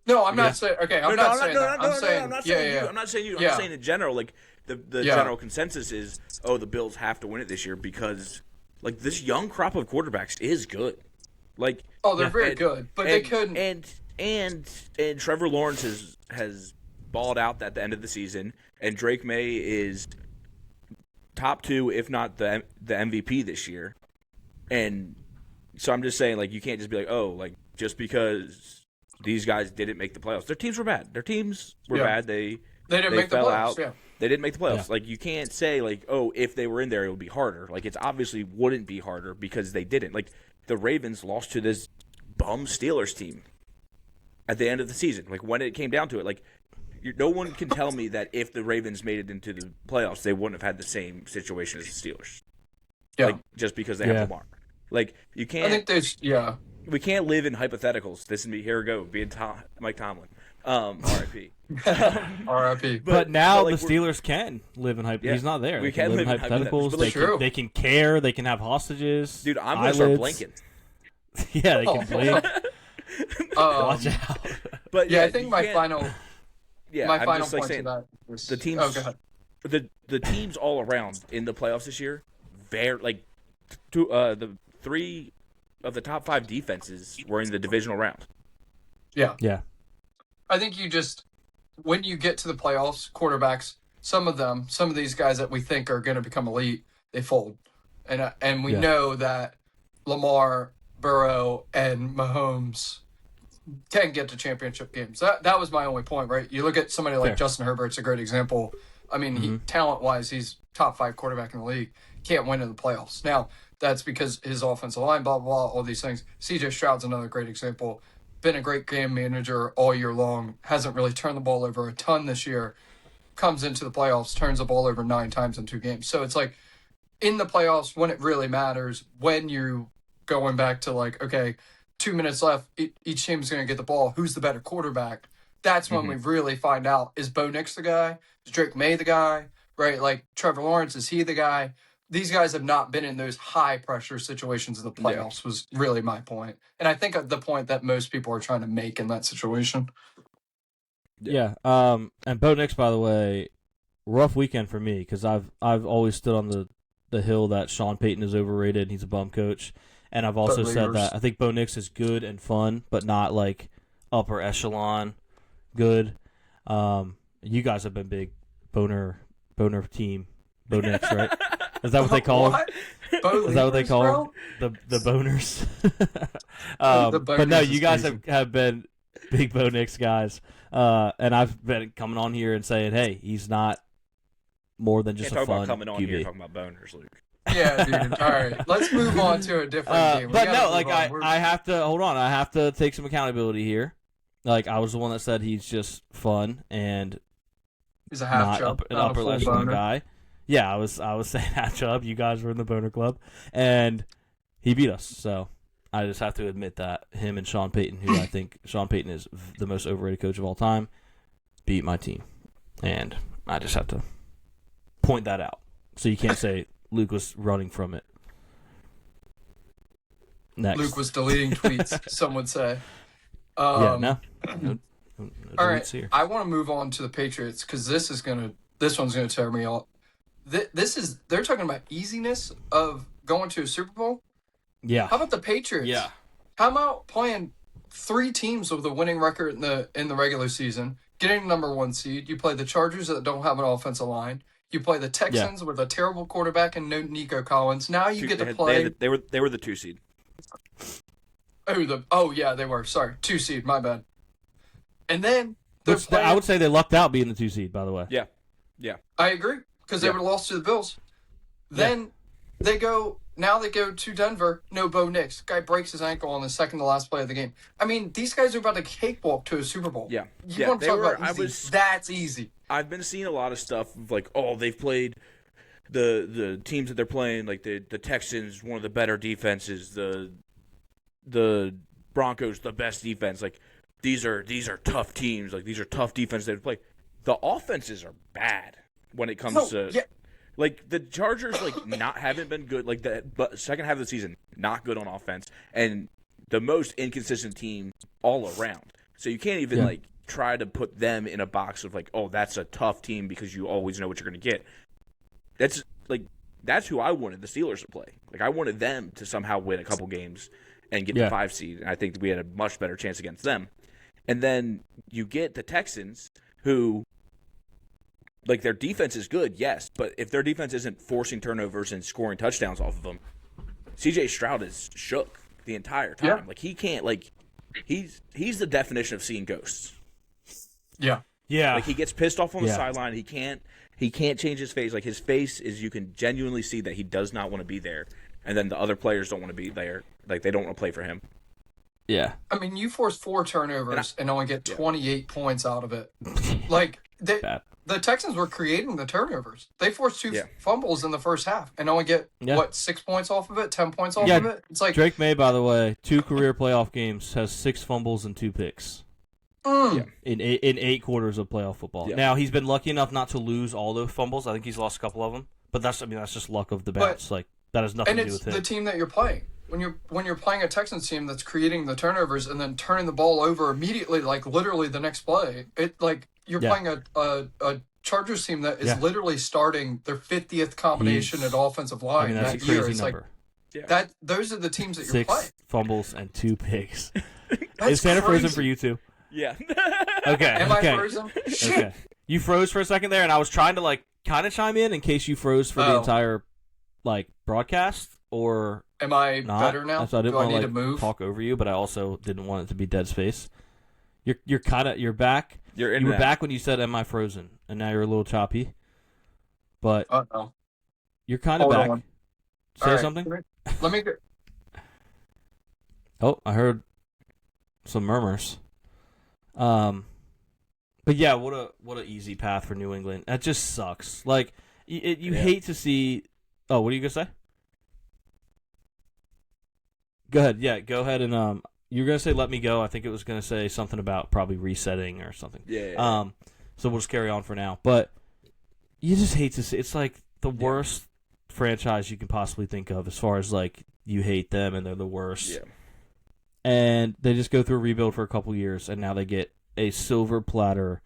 No, I'm not saying. Okay, I'm not saying that. I'm not saying you. I'm not saying you. I'm saying in general. Like the general consensus is, the Bills have to win it this year because like this young crop of quarterbacks is good. Like they're very good, but they couldn't. And Trevor Lawrence has balled out at the end of the season, and Drake May is top 2, if not the MVP this year. And so I'm just saying, like, you can't just be like, like just because these guys didn't make the playoffs, their teams were bad. Their teams were bad. They didn't make the playoffs. Yeah. They didn't make the playoffs. Yeah. Like you can't say like, if they were in there, it would be harder. Like it's obviously wouldn't be harder because they didn't. Like the Ravens lost to this bum Steelers team at the end of the season. Like when it came down to it, like no one can tell me that if the Ravens made it into the playoffs, they wouldn't have had the same situation as the Steelers. Yeah. Like just because they have Lamar. Like you can't. I think we can't live in hypotheticals. This is me. Here we go. Being Mike Tomlin. R.I.P. R.I.P. But now the Steelers can live in hypotheticals. He's not there. We can live in hypotheticals. They can care. They can have hostages. Dude, I'm going to start blinking. Yeah, they can blink. Watch out. But I think my final point saying, to that was the teams. Go ahead. The teams all around in the playoffs this year, the 3 of the top 5 defenses were in the divisional round. Yeah. I think when you get to the playoffs, quarterbacks, some of these guys that we think are going to become elite, they fold. And we know that Lamar, Burrow, and Mahomes can get to championship games. That was my only point, right? You look at somebody like Justin Herbert's a great example. I mean, talent-wise, he's top 5 quarterback in the league. Can't win in the playoffs. Now, that's because his offensive line, blah, blah, blah, all these things. C.J. Stroud's another great example. Been a great game manager all year long. Hasn't really turned the ball over a ton this year. Comes into the playoffs, turns the ball over 9 times in 2 games. So it's like in the playoffs when it really matters, when you're going back to like, okay, 2 minutes left, each team's going to get the ball. Who's the better quarterback? That's when we really find out, is Bo Nix the guy? Is Drake May the guy? Right? Like Trevor Lawrence, is he the guy? These guys have not been in those high-pressure situations in the playoffs was really my point. And I think the point that most people are trying to make in that situation. Yeah. And Bo Nix, by the way, rough weekend for me because I've always stood on the hill that Sean Payton is overrated and he's a bum coach. And I've also said that I think Bo Nix is good and fun, but not like upper echelon good. You guys have been big boner team. Bo Nix, right? Is that what they call him? Is that what they call him? The boners. But no, you guys have been big Bo Nix guys, and I've been coming on here and saying, hey, he's not more than just a fun about coming on QB. Here talking about boners, Luke. Yeah, dude. All right, let's move on to a different game. But no, like I have to hold on. I have to take some accountability here. Like I was the one that said he's just fun and he's a half not an upper echelon guy. Yeah, I was saying half chub. You guys were in the boner club, and he beat us. So I just have to admit that him and Sean Payton, who I think Sean Payton is the most overrated coach of all time, beat my team, and I just have to point that out. So you can't say Luke was running from it. Next, Luke was deleting tweets. Some would say. No all right, here. I want to move on to the Patriots because this one's gonna tear me up. They're talking about easiness of going to a Super Bowl. Yeah. How about the Patriots? Yeah. How about playing 3 teams with a winning record in the regular season, getting the number 1 seed? You play the Chargers that don't have an offensive line. You play the Texans with a terrible quarterback and no Nico Collins. Now you get to play. They were the 2 seed. Oh yeah, they were. Sorry, 2 seed. My bad. And then I would say they lucked out being the 2 seed, by the way. Yeah. I agree, because they would have lost to the Bills. Then they go to Denver, no Bo Nix. Guy breaks his ankle on the second to last play of the game. I mean, these guys are about to cakewalk to a Super Bowl. Yeah. You want to talk about easy? That's easy. I've been seeing a lot of stuff of like, oh, they've played the teams that they're playing, like the Texans, one of the better defenses, the Broncos, the best defense. Like these are tough teams. Like these are tough defenses they play. The offenses are bad when it comes to like the Chargers. Like haven't been good. Like the second half of the season, not good on offense, and the most inconsistent team all around. So you can't even like try to put them in a box of like, oh, that's a tough team because you always know what you're going to get. That's who I wanted the Steelers to play. Like I wanted them to somehow win a couple games and get the 5 seed, and I think we had a much better chance against them. And then you get the Texans, who, like, their defense is good, yes, but if their defense isn't forcing turnovers and scoring touchdowns off of them, C.J. Stroud is shook the entire time. Yeah. Like he can't, like, he's the definition of seeing ghosts. Yeah. Yeah. Like he gets pissed off on the sideline. He can't change his face. Like his face is, you can genuinely see that he does not want to be there. And then the other players don't want to be there. Like they don't want to play for him. Yeah. I mean, you force 4 turnovers and only get 28 points out of it. Like the Texans were creating the turnovers. They forced 2 fumbles in the first half and only get 6 points off of it, 10 points off of it. It's like Drake May, by the way, 2 career playoff games, has 6 fumbles and 2 picks. In 8 quarters of playoff football. Yeah. Now he's been lucky enough not to lose all those fumbles. I think he's lost a couple of them, but that's just luck of the bats. Like that has nothing to do with him. And it's the team that you're playing. When you're playing a Texans team that's creating the turnovers and then turning the ball over immediately, like literally the next play, you're playing a Chargers team that is literally starting their 50th combination at offensive line. That's that a crazy year. number. Like, those are the teams that you're playing. 6 fumbles and 2 picks. Is Santa frozen for you too? Yeah. Okay. Am I frozen? Okay. You froze for a second there, and I was trying to like kind of chime in case you froze for the entire like broadcast, or am I not. better now? So I didn't Do I want need to to move? talk over you, but I also didn't want it to be dead space. You're back. You were back when you said, "Am I frozen?" And now you're a little choppy. But no. You're kind of back. On. Say something. Let me go. Oh, I heard some murmurs. But yeah, what a easy path for New England. That just sucks. Like you hate to see. Oh, what are you gonna say? Go ahead. Yeah, go ahead and you're gonna say let me go. I think it was gonna say something about probably resetting or something. Yeah. So we'll just carry on for now. But you just hate to see. It's like the worst franchise you can possibly think of, as far as like you hate them and they're the worst. Yeah. And they just go through a rebuild for a couple years, and now they get a silver platter,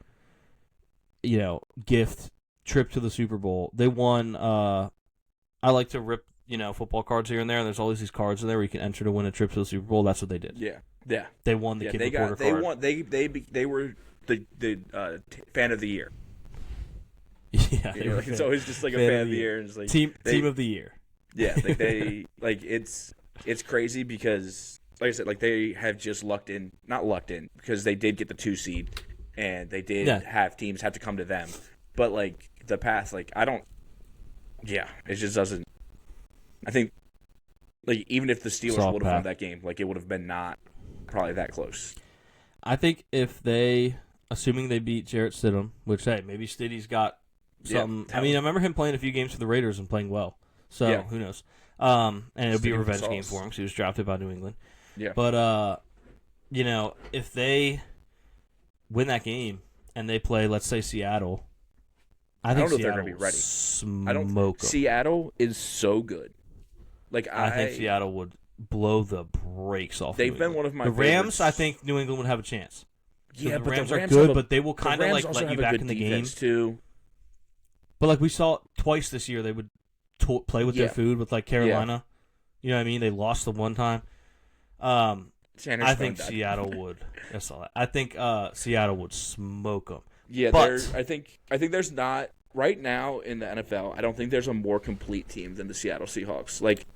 gift trip to the Super Bowl. They won. I like to rip, football cards here and there, and there's always these cards in there where you can enter to win a trip to the Super Bowl. That's what they did. Yeah. They won the Kid Reporter card. They were the fan of the year. Yeah, it's always just like a fan of the year, and it's like team of the year. Yeah, like they it's crazy because, like I said, like they have just not lucked in because they did get the 2 seed, and they did have teams have to come to them, but like the path, like it just doesn't. I think like even if the Steelers would have won that game, like it would have been not probably that close. I think if they, assuming they beat Jarrett Stidham, which maybe Stiddy's got something. I mean, I remember him playing a few games for the Raiders and playing well. So who knows? And it'll be a revenge game for him because he was drafted by New England. Yeah. But if they win that game and they play, let's say, Seattle, I think Seattle they're going to be ready. Smoke them. Seattle is so good. Like I think Seattle would blow the brakes off. They've been one of my the Rams. favorites. I think New England would have a chance. Yeah, the but Rams the Rams are good, have but they will kind of like let you back in the game too. But like we saw twice this year, they would play with their food with like Carolina. You know what I mean? They lost the one time. I think Seattle would. That's all. I think Seattle would smoke them. Yeah, but I think there's not right now in the NFL. I don't think there's a more complete team than the Seattle Seahawks. Like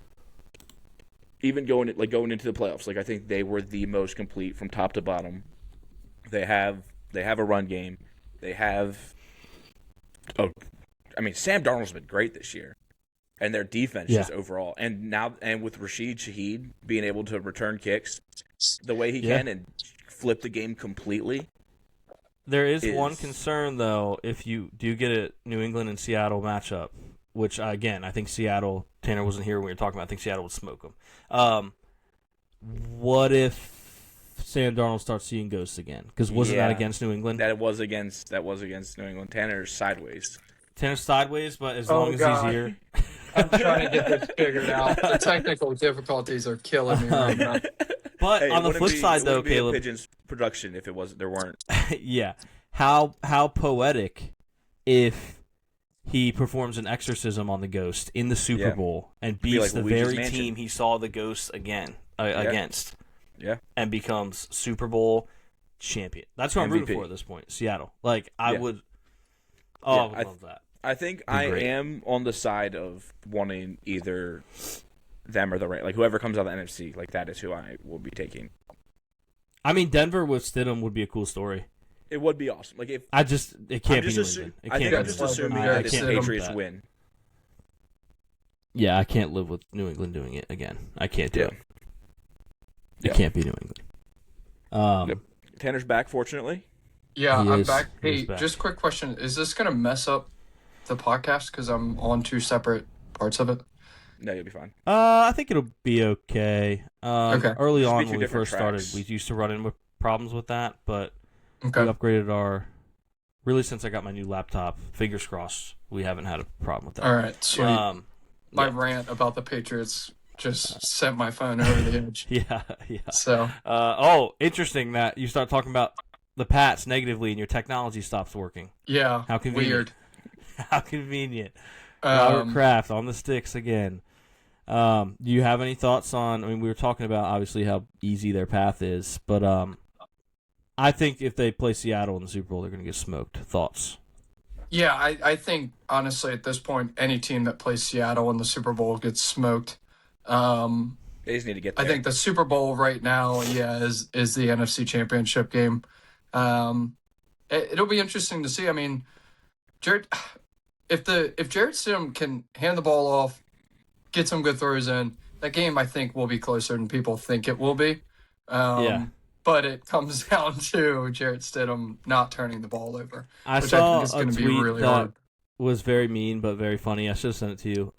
even going into the playoffs, like I think they were the most complete from top to bottom. They have They have a run game. They have. Oh, I mean, Sam Darnold's been great this year, and their defense just overall, and with Rashid Shaheed being able to return kicks the way he can and flip the game completely. There is one concern though, if you do get a New England and Seattle matchup, which again I think Seattle. Tanner wasn't here when we were talking about. I think Seattle would smoke them. What if Sam Darnold starts seeing ghosts again? Because wasn't that against New England? That was against New England. Tanner's sideways. Tanner's sideways, but as long as he's here. I'm trying to get this figured out. The technical difficulties are killing me right now. But on the flip side, though, Caleb, Pigeons production if there weren't. Yeah, how poetic if he performs an exorcism on the ghost in the Super Bowl and beats the very team he saw the ghost against. Yeah, and becomes Super Bowl champion. That's what I'm rooting for at this point. Seattle. Like I would. Oh, I would love that. I think I am on the side of wanting either them or the Rams. Like whoever comes out of the NFC, like that is who I will be taking. I mean, Denver with Stidham would be a cool story. It would be awesome. Like if it can't be New England. I think I'm just assuming that the Patriots win. Yeah, I can't live with New England doing it again. I can't do it. It can't be New England. Tanner's back, fortunately. Yeah, I'm back. Hey, just a quick question. Is this going to mess up the podcast because I'm on two separate parts of it? No, you'll be fine. I think it'll be okay. Okay. Early on when we first started, we used to run into problems with that, but we upgraded our... Really, since I got my new laptop, fingers crossed, we haven't had a problem with that. All right, sweet. My rant about the Patriots just sent my phone over the edge. Yeah. So. Interesting that you start talking about the Pats negatively and your technology stops working. Yeah. How convenient. Weird. How convenient. Robert Kraft on the sticks again. Do you have any thoughts on? I mean, we were talking about obviously how easy their path is, but I think if they play Seattle in the Super Bowl, they're going to get smoked. Thoughts? Yeah, I think honestly at this point, any team that plays Seattle in the Super Bowl gets smoked. They just need to get there. I think the Super Bowl right now, is the NFC Championship game. It'll be interesting to see. I mean, if Jarrett Stidham can hand the ball off, get some good throws in, that game I think will be closer than people think it will be. But it comes down to Jarrett Stidham not turning the ball over. I saw a tweet that was very mean but very funny. I should have sent it to you.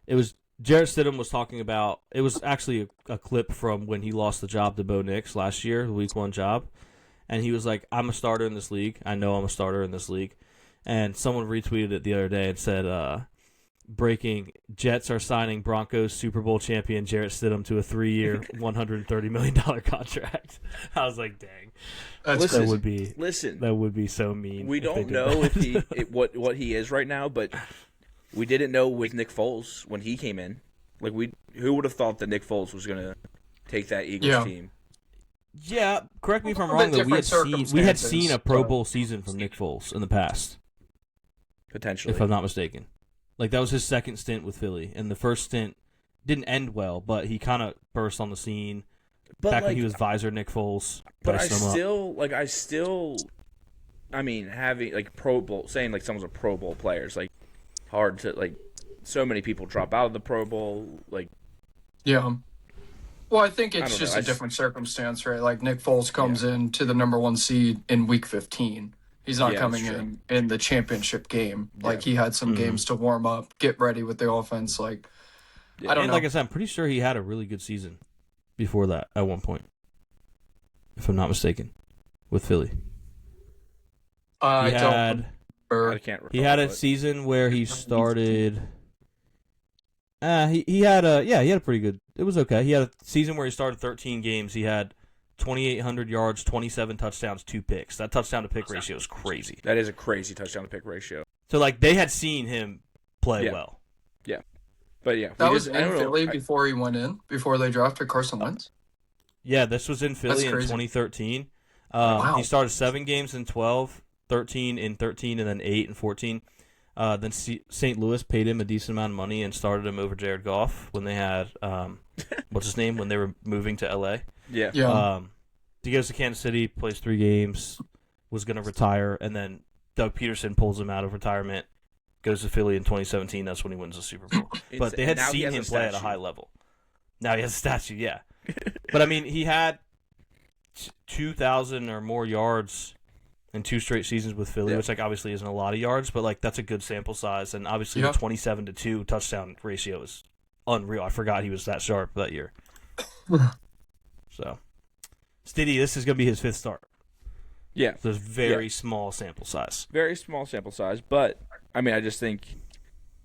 It was Jarrett Stidham was talking about. It was actually a clip from when he lost the job to Bo Nix last year, the Week 1 job, and he was like, "I'm a starter in this league. I know I'm a starter in this league." And someone retweeted it the other day and said, breaking, Jets are signing Broncos Super Bowl champion Jarrett Stidham to a 3-year, $130 million contract. I was like, dang. That would be so mean. We don't know what he is right now, but we didn't know with Nick Foles when he came in. Like who would have thought that Nick Foles was going to take that Eagles team? Yeah, correct me if I'm wrong, though. We had seen a Pro Bowl season from Nick Foles in the past. Potentially. If I'm not mistaken. Like, that was his second stint with Philly, and the first stint didn't end well, but he kind of burst on the scene. Back when he was visor Nick Foles. But I mean, having, like, Pro Bowl, saying, like, someone's a Pro Bowl player is, like, hard to, like, so many people drop out of the Pro Bowl, like. Yeah. Well, I think it's just a different circumstance, right? Like, Nick Foles comes in to the number 1 seed in Week 15. He's not coming in the championship game. Like, he had some games to warm up, get ready with the offense. Like, I don't know. Like I said, I'm pretty sure he had a really good season before that at one point, if I'm not mistaken, with Philly. I can't recall. He had a season where he started. He had a pretty good. It was okay. He had a season where he started 13 games. He had 2,800 yards, 27 touchdowns, 2 picks. That touchdown-to-pick ratio is crazy. That is a crazy touchdown-to-pick ratio. So, like, they had seen him play well. Yeah. But, yeah. That was in Philly before he went in, before they drafted Carson Wentz? Yeah, this was in Philly in 2013. Wow. He started 7 games in 12, 13 in 13, and then 8 in 14. Then St. Louis paid him a decent amount of money and started him over Jared Goff when they had, what's his name, when they were moving to L.A. Yeah. He goes to Kansas City, plays 3 games, was going to retire, and then Doug Peterson pulls him out of retirement, goes to Philly in 2017. That's when he wins the Super Bowl. But they had seen him play at a high level. Now he has a statue, yeah. But, I mean, he had 2,000 or more yards in 2 straight seasons with Philly, which, like, obviously isn't a lot of yards, but, like, that's a good sample size. And, obviously, the 27-2 touchdown ratio is unreal. I forgot he was that sharp that year. So, Stiddy, this is going to be his 5th start. Yeah. So there's very small sample size. Very small sample size. But, I mean, I just think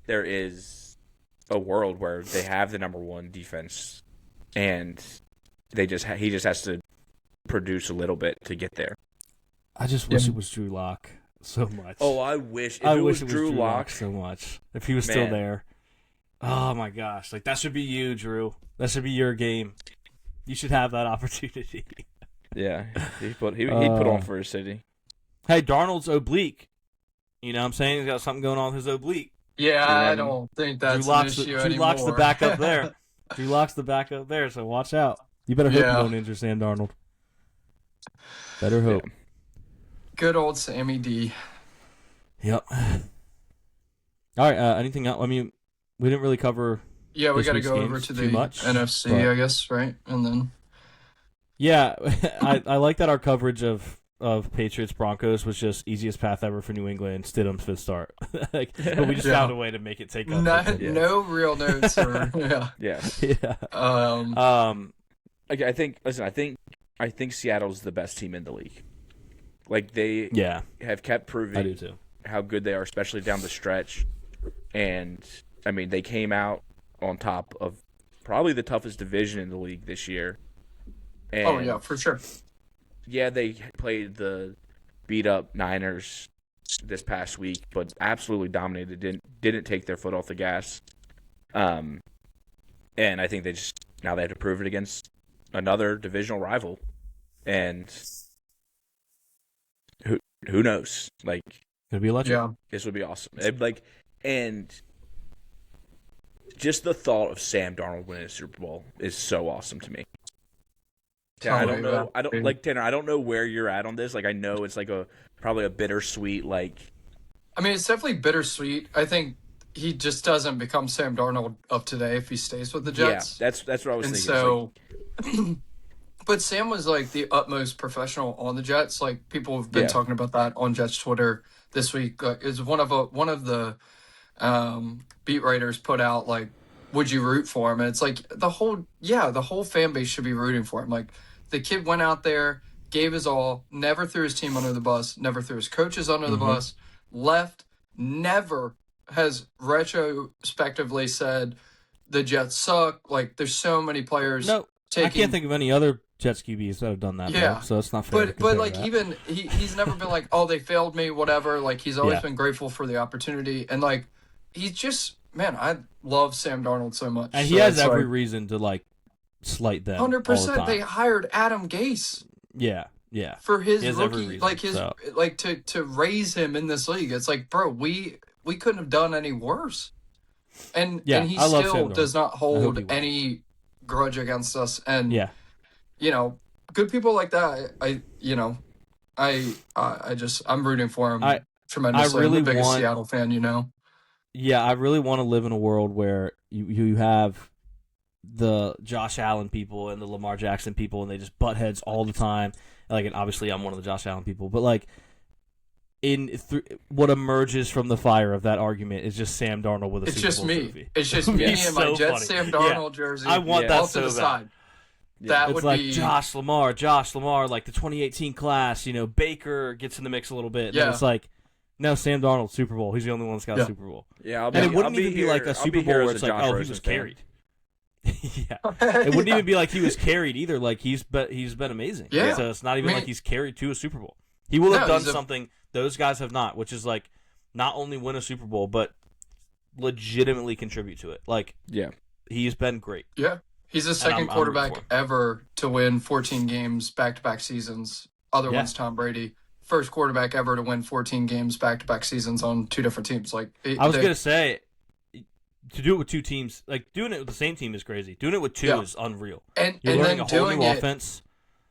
there is a world where they have the number 1 defense, and he just has to produce a little bit to get there. I just wish it was Drew Lock so much. Oh, I wish it wish was Drew Lock so much. If he was still there. Oh my gosh. Like, that should be you, Drew. That should be your game. You should have that opportunity. Yeah. He'd put on for his city. Hey, Darnold's oblique. You know what I'm saying? He's got something going on with his oblique. Yeah, I don't think that's an issue anymore. Drew Lock's the backup there. Drew Lock's the backup there, so watch out. You better hope you don't injure Sam Darnold. Better hope. Yeah. Good old Sammy D. Yep. All right, anything else? I mean, we didn't really cover we got to go over to the NFC, I guess, right? And then... Yeah, I like that our coverage of Patriots Broncos was just easiest path ever for New England, Stidham's 5th start. But we just found a way to make it take up. No real notes. Yeah. I think Seattle's the best team in the league. Like, they have kept proving how good they are, especially down the stretch. And, I mean, they came out on top of probably the toughest division in the league this year. And for sure. Yeah, they played the beat-up Niners this past week, but absolutely dominated. Didn't take their foot off the gas. And I think they have to prove it against another divisional rival. And who knows? Like, it'd be electric. Yeah, this would be awesome. And just the thought of Sam Darnold winning a Super Bowl is so awesome to me. Tanner, I don't know. Tanner, I don't know where you're at on this. Like, I know it's like probably a bittersweet. Like, I mean, it's definitely bittersweet. I think he just doesn't become Sam Darnold of today if he stays with the Jets. Yeah, that's what I was thinking. So, but Sam was like the utmost professional on the Jets. Like, people have been talking about that on Jets Twitter this week. Is one of the beat writers put out, like, would you root for him? And it's like the whole fan base should be rooting for him. Like, the kid went out there, gave his all, never threw his team under the bus, never threw his coaches under the bus, left, never has retrospectively said the Jets suck. Like, there's so many players. No, I can't think of any other Jets QBs that have done that. Yeah, though, so it's not fair. But like, even he's never been like, oh, they failed me, whatever. Like, he's always been grateful for the opportunity, and like, he's just, man, I love Sam Darnold so much, and he has every reason to like slight them. 100%. They hired Adam Gase. Yeah. For his rookie, like to raise him in this league. It's like, bro, we couldn't have done any worse. And he still does not hold any grudge against us. And you know, good people like that. I'm rooting for him tremendously. I'm the biggest Seattle fan, you know. Yeah, I really want to live in a world where you have the Josh Allen people and the Lamar Jackson people, and they just butt heads all the time. Like, and obviously, I'm one of the Josh Allen people, but like, what emerges from the fire of that argument is just Sam Darnold with a Super Bowl trophy. It's just me and my Jets Sam Darnold jersey. I want that off so to the side. That it's would like be Josh Lamar, like the 2018 class. You know, Baker gets in the mix a little bit. And it's like, no, Sam Darnold, Super Bowl. He's the only one that's got a Super Bowl. Yeah, and it wouldn't even be like a Super Bowl where it's like, oh, he was carried. Yeah, it wouldn't even be like he was carried either. Like, he's been amazing. Yeah, so it's not even like he's carried to a Super Bowl. He will have done something those guys have not, which is like not only win a Super Bowl but legitimately contribute to it. Like, he's been great. Yeah, he's the second quarterback ever to win 14 games back-to-back seasons. Other one's Tom Brady. First quarterback ever to win 14 games back-to-back seasons on 2 different teams. Like, I was gonna say, to do it with 2 teams, like doing it with the same team is crazy. Doing it with 2 is unreal. And you're learning then a whole new offense.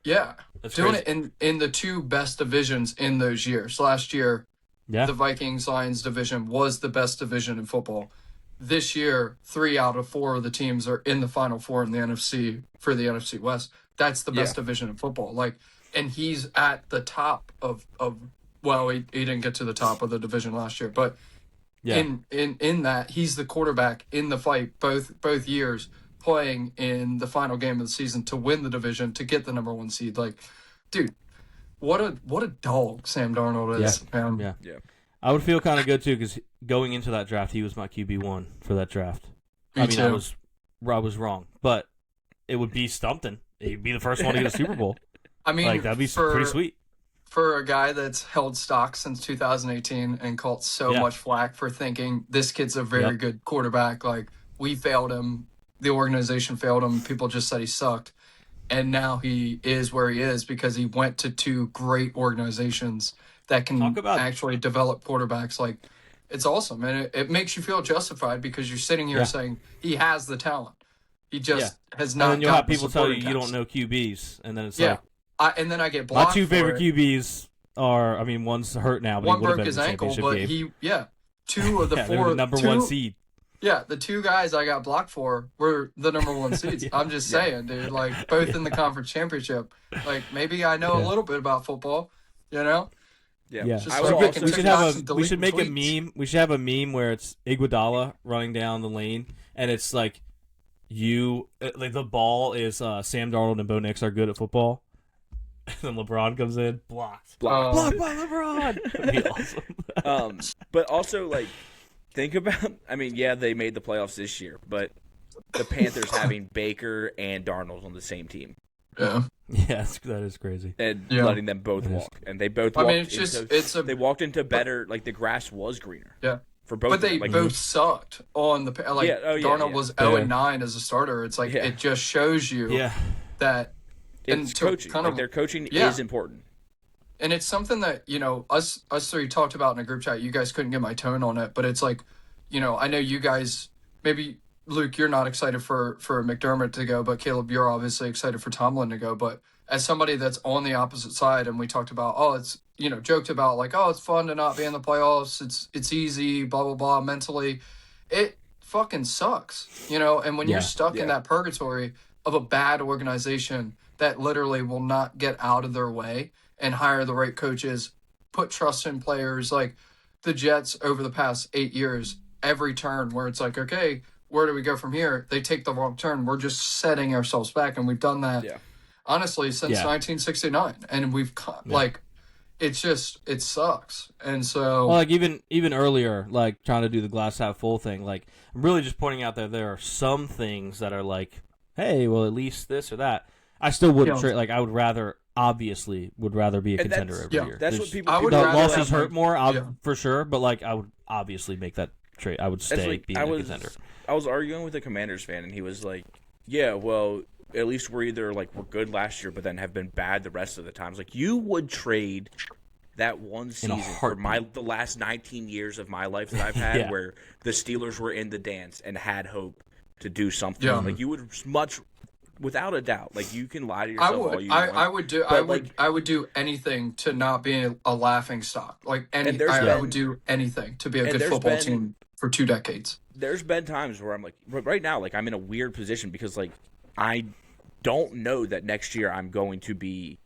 Yeah, That's doing crazy. it in the two best divisions in those years. Last year, Yeah. the Vikings-Lions division was the best division in football. This year, 3 out of 4 of the teams are in the Final Four in the NFC for the NFC West. That's the best division in football. Like, and he's at the top of well, he didn't get to the top of the division last year, but Yeah. in that he's the quarterback in the fight both years, playing in the final game of the season to win the division to get the number 1 seed. Like, dude, what a dog Sam Darnold is, man. Yeah. I would feel kind of good too because going into that draft, he was my QB1 for that draft. Me too. I was wrong, but it would be something. He'd be the first one to get a Super Bowl. I mean, like that'd be pretty sweet for a guy that's held stock since 2018 and caught so much flack for thinking this kid's a very good quarterback. Like, we failed him, the organization failed him. People just said he sucked, and now he is where he is because he went to 2 great organizations that can actually develop quarterbacks. Like, it's awesome, and it makes you feel justified because you're sitting here saying he has the talent. He just has not. And then you'll have people tell you don't know QBs, and then it's like, and then I get blocked. My 2 favorite QBs are, I mean, one's hurt now, but one he would have broke been his in the ankle, championship but game. 2 of the 4 they were the number 1 seed. Yeah, the 2 guys I got blocked for were the number 1 seeds. I'm just saying, dude. Like, both in the conference championship. Like, maybe I know a little bit about football, you know? Yeah. We should make a meme. We should have a meme where it's Iguodala running down the lane, and it's like like the ball is Sam Darnold and Bo Nix are good at football. And then LeBron comes in, blocked by LeBron. That'd be awesome. But also, like, think about, I mean, they made the playoffs this year, but the Panthers having Baker and Darnold on the same team. Yeah. Yeah, that is crazy. And letting them both walk. And they both walked they walked into better, like, the grass was greener. Yeah. For both but they like, both sucked on the, like, Darnold was 0-9 as a starter. It's like, it just shows you that. It's coaching. Kind of, their coaching is important. And it's something that, you know, us 3 talked about in a group chat. You guys couldn't get my tone on it, but it's like, you know, I know you guys, maybe, Luke, you're not excited for McDermott to go, but Caleb, you're obviously excited for Tomlin to go. But as somebody that's on the opposite side, and we talked about, it's, you know, joked about, like, it's fun to not be in the playoffs. It's easy, blah, blah, blah, mentally. It fucking sucks, you know? And when you're stuck in that purgatory of a bad organization that literally will not get out of their way and hire the right coaches, put trust in players, like the Jets over the past 8 years, every turn where it's like, okay, where do we go from here? They take the wrong turn. We're just setting ourselves back, and we've done that, honestly, since 1969. And we've, like, it's just, it sucks. And so... Well, like, even earlier, like, trying to do the glass half full thing, like, I'm really just pointing out that there are some things that are like, hey, well, at least this or that. I still wouldn't trade. Like, I would rather be a contender every year. That's what people. The losses hurt more, for sure. But like, I would obviously make that trade. I would stay being a contender. I was arguing with a Commanders fan, and he was like, "Yeah, well, at least we're either like we're good last year, but then have been bad the rest of the times. Like, you would trade that one season for the last 19 years of my life that I've had, where the Steelers were in the dance and had hope to do something. Like, you would much." Without a doubt, like, you can lie to yourself all you want. I would do anything to not be a laughing stock. Like, I would do anything to be a good football team for 2 decades. There's been times where I'm like, right now, like, I'm in a weird position because, like, I don't know that next year I'm going to be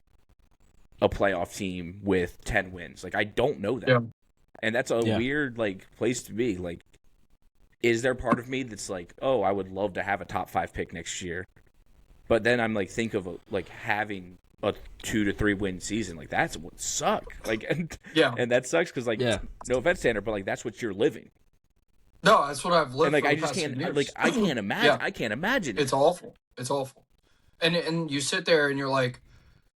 a playoff team with 10 wins. Like, I don't know that, and that's a weird, like, place to be. Like, is there part of me that's like, oh, I would love to have a top 5 pick next year? But then I'm like, think of like having a 2 to 3 win season. Like, that's what suck. Like, and that sucks because, like, no offense, Tanner, but like, that's what you're living. No, that's what I've lived. And like, for I the just past can't. 2 years. Like, I can't imagine. I can't imagine. It's awful. It's awful. And you sit there and you're like,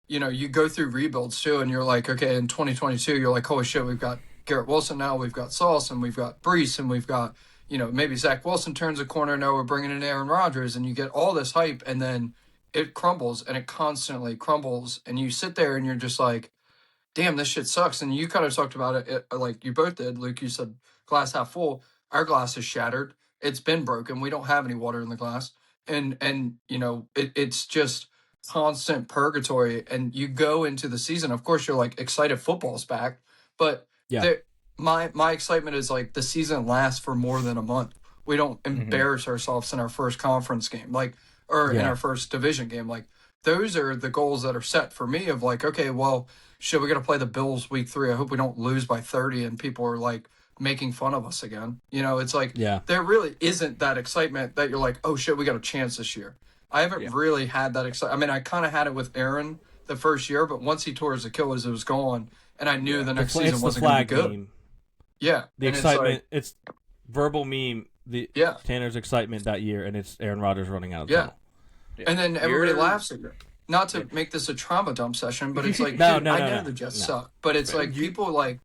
you know, you go through rebuilds too, and you're like, okay, in 2022, you're like, holy shit, we've got Garrett Wilson now, we've got Sauce, and we've got Brees, and we've got, you know, maybe Zach Wilson turns a corner. Now we're bringing in Aaron Rodgers, and you get all this hype, and then it crumbles, and it constantly crumbles, and you sit there and you're just like, damn, this shit sucks. And you kind of talked about it like you both did. Luke, you said glass half full. Our glass is shattered. It's been broken. We don't have any water in the glass. And you know, it's just constant purgatory, and you go into the season. Of course, you're like excited football's back, but Yeah. my excitement is like the season lasts for more than a month. We don't embarrass ourselves in our first conference game, or in our first division game. Like those are the goals that are set for me. Of like, okay, well, shit, we got to play the Bills week 3. I hope we don't lose by 30, and people are like making fun of us again. It's like there really isn't that excitement that you're like, oh shit, we got a chance this year. I haven't really had that excitement. I mean, I kind of had it with Aaron the first year, but once he tore his Achilles, it was gone, and I knew the next season wasn't going to be good. Meme. Yeah, the excitement. It's verbal meme. Tanner's excitement that year, and it's Aaron Rodgers running out of the tunnel. And then everybody laughs at it. Not to make this a trauma dump session, but it's like, I know the Jets suck, but it's like people like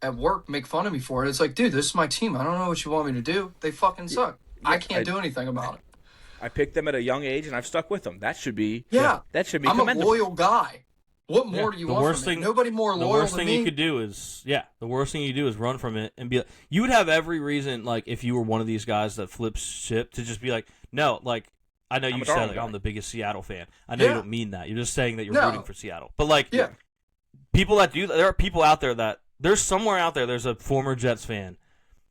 at work make fun of me for it. It's like, dude, this is my team. I don't know what you want me to do. They fucking suck. I can't do anything about it. I picked them at a young age, and I've stuck with them. That should be that should be I'm commendable. a loyal guy. What more do you want from me? Nobody more loyal than me. The worst thing you could do is run from it and be like, you would have every reason, like, if you were one of these guys that flips ship, to just be like, no, like, I know you said, like, I'm the biggest Seattle fan. I know you don't mean that. You're just saying that you're rooting for Seattle. But, like, people that do that, there are people out there that, there's somewhere out there, there's a former Jets fan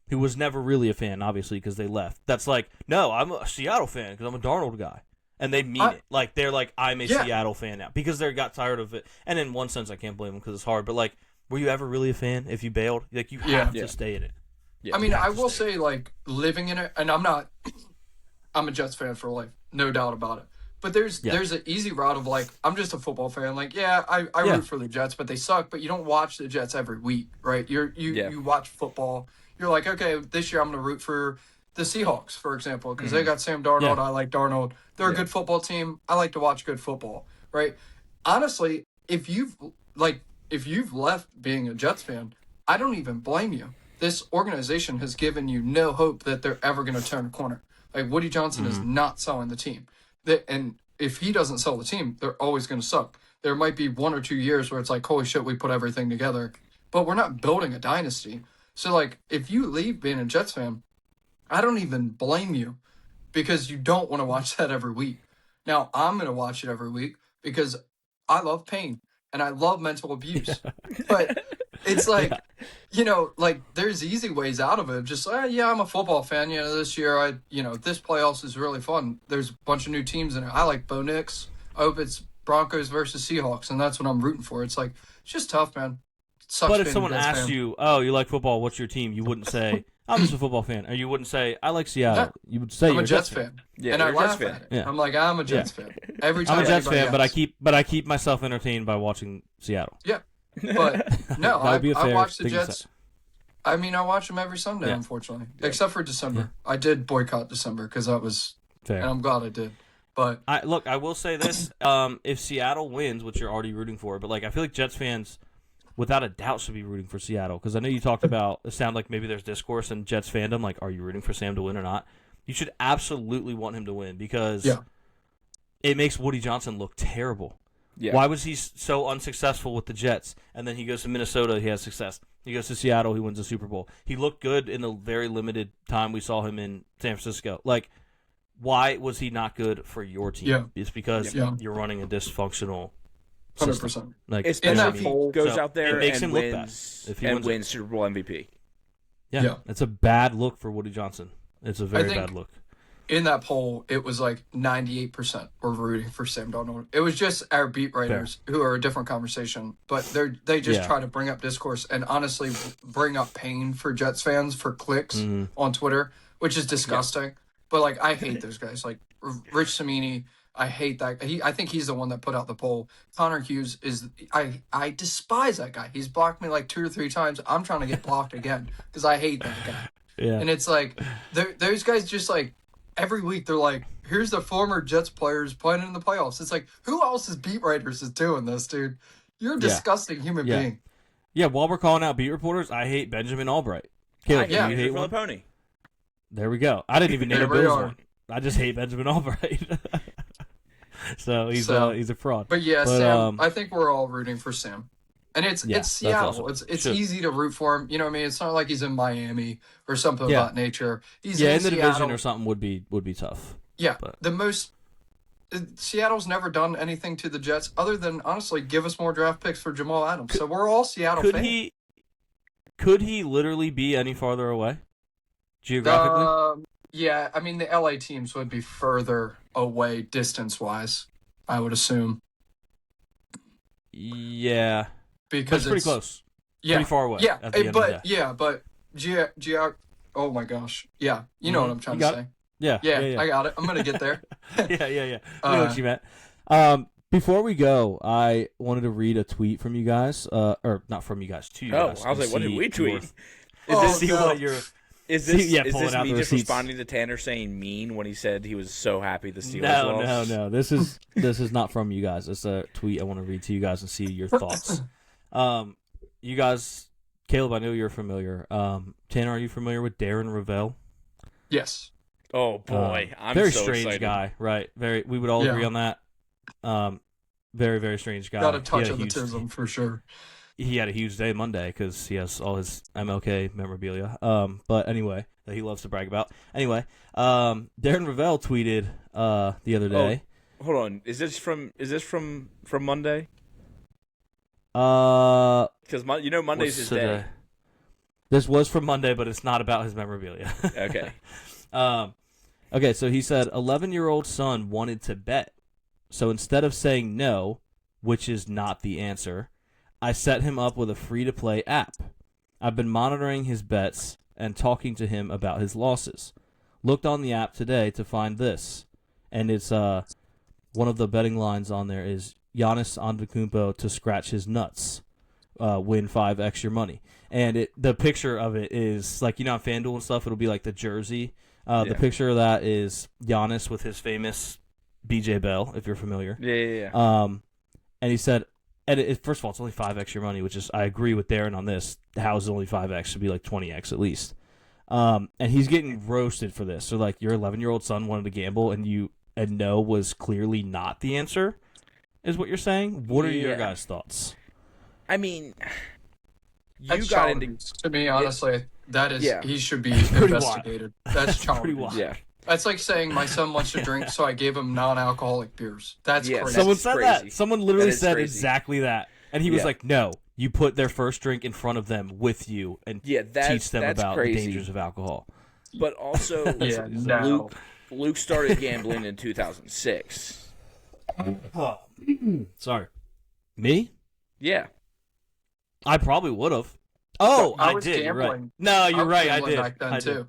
who was never really a fan, obviously, because they left. That's like, no, I'm a Seattle fan because I'm a Darnold guy. And they mean it. Like, they're like, I'm a Seattle fan now. Because they got tired of it. And in one sense, I can't blame them because it's hard. But, like, were you ever really a fan if you bailed? Like, you have to stay in it. Yeah, I mean, I will say, like, living in it, and I'm a Jets fan for life. No doubt about it. But there's an easy route of, like, I'm just a football fan. Like, I root for the Jets, but they suck. But you don't watch the Jets every week, right? You watch football. You're like, okay, this year I'm going to root for the Seahawks, for example, because they got Sam Darnold. I like Darnold. They're a good football team. I like to watch good football, right? Honestly, if you've left being a Jets fan, I don't even blame you. This organization has given you no hope that they're ever going to turn a corner. Like, Woody Johnson is not selling the team. And if he doesn't sell the team, they're always going to suck. There might be 1 or 2 years where it's like, holy shit, we put everything together. But we're not building a dynasty. So, like, if you leave being a Jets fan, I don't even blame you because you don't want to watch that every week. Now, I'm going to watch it every week because I love pain and I love mental abuse. But it's like, like there's easy ways out of it. Just, I'm a football fan. This year, this playoffs is really fun. There's a bunch of new teams in it. I like Bo Nix. I hope it's Broncos versus Seahawks, and that's what I'm rooting for. It's like, it's just tough, man. But if someone asked you, oh, you like football, what's your team? You wouldn't say, I'm just a football fan. Or you wouldn't say, I like Seattle. No, you would say I'm a Jets fan. Yeah, and I laugh at it. Yeah. I'm like, I'm a Jets fan. Every time I'm a Jets fan, but I keep myself entertained by watching Seattle. Yeah. But no, I watch the Jets. I mean, I watch them every Sunday, unfortunately. Yeah. Except for December. I did boycott December because that was fair. And I'm glad I did. But I will say this. If Seattle wins, which you're already rooting for, but like I feel like Jets fans without a doubt should be rooting for Seattle because I know you talked about it sounded like maybe there's discourse in Jets fandom like are you rooting for Sam to win or not? You should absolutely want him to win because it makes Woody Johnson look terrible. Yeah. Why was he so unsuccessful with the Jets and then he goes to Minnesota, he has success. He goes to Seattle, he wins the Super Bowl. He looked good in the very limited time we saw him in San Francisco. Like why was he not good for your team? Yeah. It's because you're running a dysfunctional 100%. Like, especially if he goes out there and wins Super Bowl MVP. Yeah, it's a bad look for Woody Johnson. It's a very bad look. In that poll, it was like 98% were rooting for Sam Darnold. It was just our beat writers who are a different conversation, but they just try to bring up discourse and honestly bring up pain for Jets fans for clicks on Twitter, which is disgusting. Yeah. But like, I hate those guys. Like Rich Cimini, I hate that. I think he's the one that put out the poll. Connor Hughes I despise that guy. He's blocked me like 2 or 3 times. I'm trying to get blocked again because I hate that guy. Yeah. And it's like those guys just like every week they're like, here's the former Jets players playing in the playoffs. It's like who else's beat writers is doing this, dude? You're a disgusting human being. Yeah. While we're calling out beat reporters, I hate Benjamin Albright. Caleb, you hate one? Pony. There we go. I didn't even name a Bills one. I just hate Benjamin Albright. So he's a fraud. But Sam, I think we're all rooting for Sam. And it's Seattle. Awesome. It's easy to root for him. You know what I mean? It's not like he's in Miami or something of that nature. He's in the Seattle. division or something would be tough. Yeah. But the most Seattle's never done anything to the Jets other than, honestly, give us more draft picks for Jamal Adams. So we're all Seattle fans. Could he literally be any farther away geographically? Yeah, I mean, the LA teams would be further away distance-wise, I would assume. Yeah. Because it's pretty close. Yeah. Pretty far away. Yeah, at the end of the day. but oh my gosh. Yeah, you know what I'm trying to say. Yeah, I got it. I'm going to get there. yeah. I know what you meant. Before we go, I wanted to read a tweet from you guys, or not from you guys, to you guys. I was like, what did we tweet? Is this me just responding to Tanner saying mean when he said he was so happy the Steelers lost? No. This is not from you guys. It's a tweet I want to read to you guys and see your thoughts. You guys, Caleb, I know you're familiar. Tanner, are you familiar with Darren Ravel? Yes. Oh boy, I'm very so strange excited. guy, right? We would all agree on that. Very, very strange guy. Got a touch of autism for sure. He had a huge day Monday because he has all his MLK memorabilia. But anyway, that he loves to brag about. Anyway, Darren Ravel tweeted the other day. Oh, hold on, is this from Monday? Because Monday's his day. This was from Monday, but it's not about his memorabilia. Okay. Okay, so he said 11-year-old son wanted to bet. So instead of saying no, which is not the answer, I set him up with a free-to-play app. I've been monitoring his bets and talking to him about his losses. Looked on the app today to find this, and it's one of the betting lines on there is Giannis Antetokounmpo to scratch his nuts, win 5x your money. And the picture of it is like, on FanDuel and stuff, it'll be like the jersey. The picture of that is Giannis with his famous BJ Bell, if you're familiar. Yeah. And he said, first of all, it's only 5x your money, which is, I agree with Darren on this. How is it only 5x? Should be like 20x at least. And he's getting roasted for this. So, like, your 11-year-old son wanted to gamble, and no was clearly not the answer, is what you're saying? What are your guys' thoughts? I mean, to me, honestly, that is, he should be investigated. That's childish. Yeah. That's like saying my son wants to drink, so I gave him non-alcoholic beers. That's crazy. Someone said that. Someone literally said exactly that. And he was like, no, you put their first drink in front of them with you and teach them about the dangers of alcohol. But also, Luke started gambling in 2006. Sorry. Me? Yeah. I probably would have. Oh, I did. You're right. No, you're right. I did. Back then too.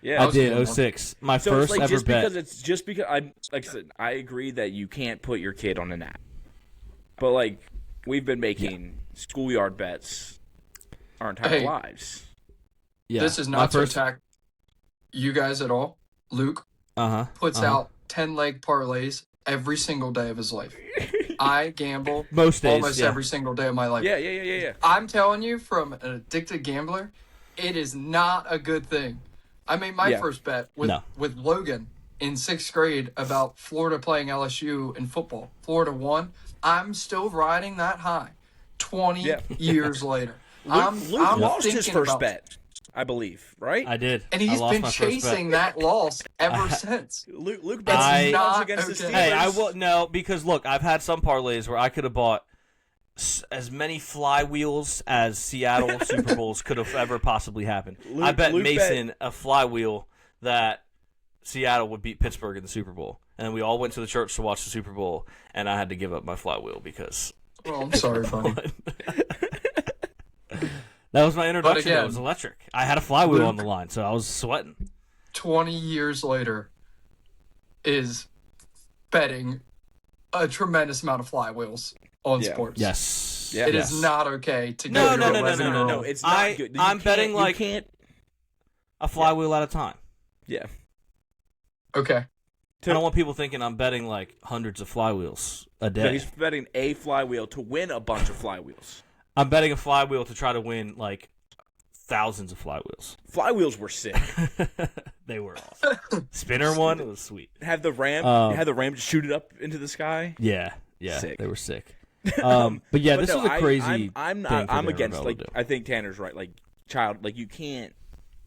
Yeah, I did. 06. My first it's like ever bet. Because I said, I agree that you can't put your kid on an app, but like we've been making schoolyard bets our entire lives. Yeah. This is not to attack you guys at all. Luke puts out 10-leg parlays every single day of his life. I gamble most days, almost every single day of my life. Yeah. I'm telling you, from an addicted gambler, it is not a good thing. I made my first bet with Logan in 6th grade about Florida playing LSU in football. Florida won. I'm still riding that high 20 years later. Luke lost his first bet, I believe, right? I did. And he's been chasing that loss ever since. Luke bets not against the Steelers. Hey, I will no, because look, I've had some parlays where I could have bought as many flywheels as Seattle Super Bowls could have ever possibly happened. I bet Mason a flywheel that Seattle would beat Pittsburgh in the Super Bowl. And we all went to the church to watch the Super Bowl, and I had to give up my flywheel because... Well, I'm sorry, buddy. That was my introduction. It was electric. I had a flywheel on the line, so I was sweating. 20 years later is betting a tremendous amount of flywheels on sports. Yes. It is not okay to go to 11-year-old. No. It's not good. I'm betting like a flywheel at a time. Yeah. Okay. I don't want people thinking I'm betting like hundreds of flywheels a day. No, he's betting a flywheel to win a bunch of flywheels. I'm betting a flywheel to try to win like thousands of flywheels. Flywheels were sick. They were awesome. Spinner one, it was sweet. Have the ram just shoot it up into the sky. Yeah, sick. They were sick. But yeah, this was a crazy. I'm against. Like, I think Tanner's right. Like, you can't.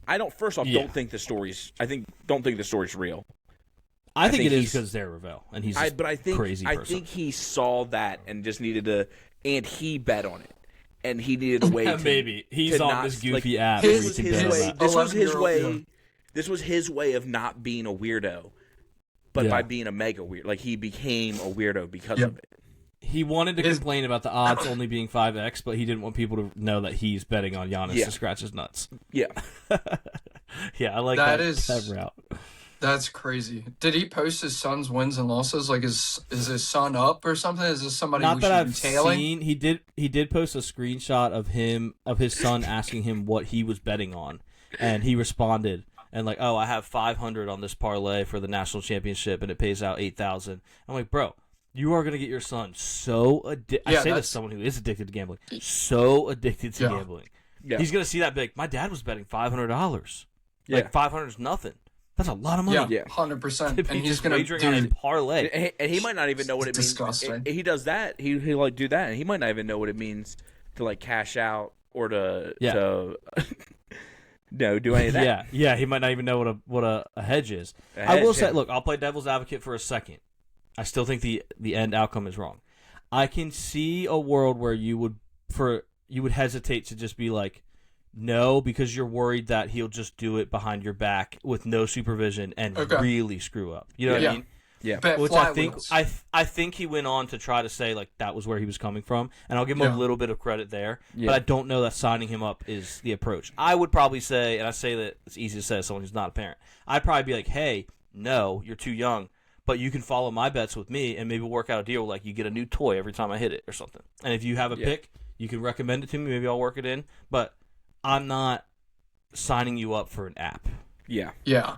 I don't. First off, don't think the story's. Don't think the story's real. I think it is because they're Ravel, and he's but I think crazy person. I think he saw that and just needed to, and he bet on it, and he needed a way to maybe he's to on not, this goofy like, app. This where was you can his bet on way. that. This was his 11-year-old, way. yeah. This was his way of not being a weirdo, but by being a mega weird. Like he became a weirdo because of it. He wanted to complain about the odds only being 5x, but he didn't want people to know that he's betting on Giannis to scratch his nuts. Yeah. Yeah, I like that route. That's crazy. Did he post his son's wins and losses? Like, is his son up or something? Is this somebody Not we that should I've be tailing? seen. He did post a screenshot of his son asking him what he was betting on, and he responded and like, "Oh, I have 500 on this parlay for the national championship, and it pays out 8,000." I'm like, bro, you are gonna get your son so addicted. I say this as someone who is addicted to gambling, so addicted to gambling. Yeah. He's gonna see that big. My dad was betting $500. Yeah. Like 500 is nothing. That's a lot of money. Yeah, 100%. And he's just gonna wagering on his parlay. And he might not even know what it means. Disgusting. He does that. He like do that, and he might not even know what it means to like cash out or to no do any of that. Yeah. He might not even know what a hedge is. I will say, look, I'll play devil's advocate for a second. I still think the end outcome is wrong. I can see a world where you would hesitate to just be like, no, because you're worried that he'll just do it behind your back with no supervision and really screw up. You know what I mean? Yeah. Which I think he went on to try to say like that was where he was coming from, and I'll give him a little bit of credit there. Yeah. But I don't know that signing him up is the approach. I would probably say, and I say that it's easy to say as someone who's not a parent, I'd probably be like, hey, no, you're too young, but you can follow my bets with me and maybe work out a deal like you get a new toy every time I hit it or something. And if you have a pick, you can recommend it to me. Maybe I'll work it in, but I'm not signing you up for an app. Yeah. Yeah.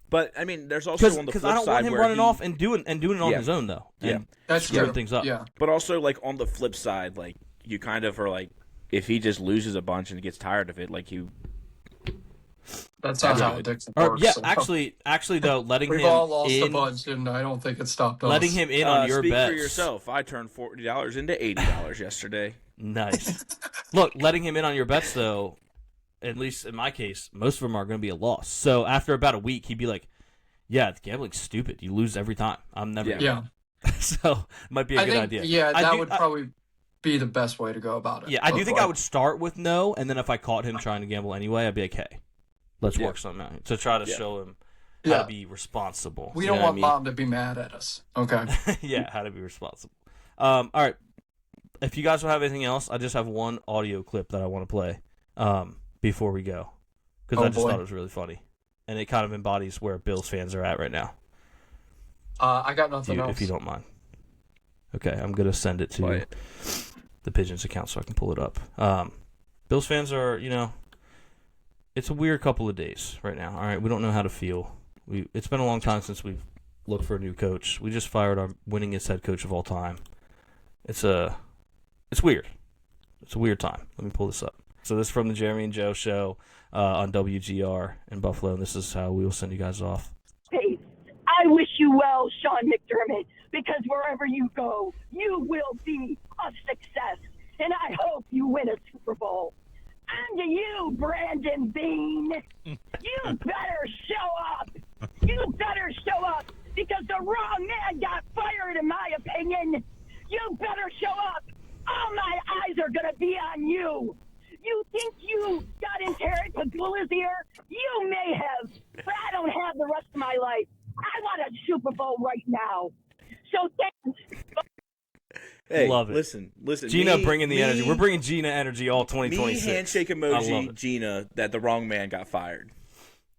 But I mean, there's also on the flip side because I don't want him where running off and doing it on his own though. And that's screwing true. things up. Yeah. But also like on the flip side, like you kind of are like, if he just loses a bunch and gets tired of it, like you. That's not how addiction works. Yeah, actually though, letting we've him all lost in, a bunch, and I don't think it stopped us. letting him in on your speak bets. for yourself. I turned $40 into $80 yesterday. Nice. Look, letting him in on your bets though, at least in my case, most of them are going to be a loss. So after about a week, he'd be like, "Yeah, gambling's stupid. You lose every time. I'm never." Yeah. So it might be a good idea. Yeah, that would probably be the best way to go about it. Yeah, I do think I would start with no, and then if I caught him trying to gamble anyway, I'd be like, "Hey, let's work something out to try to show him how to be responsible." We don't want mom to be mad at us. Okay. Yeah, how to be responsible. All right. If you guys don't have anything else, I just have one audio clip that I want to play before we go because I just thought it was really funny, and it kind of embodies where Bills fans are at right now. I got nothing else. If you don't mind. Okay, I'm gonna send it to the Pigeons account so I can pull it up. Bills fans are, it's a weird couple of days right now. All right, we don't know how to feel. It's been a long time since we've looked for a new coach. We just fired our winningest head coach of all time. It's weird. It's a weird time. Let me pull this up. So this is from the Jeremy and Joe show on WGR in Buffalo, and this is how we will send you guys off. Hey, I wish you well, Sean McDermott, because wherever you go, you will be a success, and I hope you win a Super Bowl. And to you, Brandon Beane, you better show up. You better show up because the wrong man got fired, in my opinion. You better show up. All my eyes are going to be on you. You think you got in Terry Pagula's ear? You may have, but I don't have the rest of my life. I want a Super Bowl right now. So thanks. Hey, love it. Listen. Gina bringing the energy. We're bringing Gina energy all 2026. Me handshake emoji, Gina, that the wrong man got fired.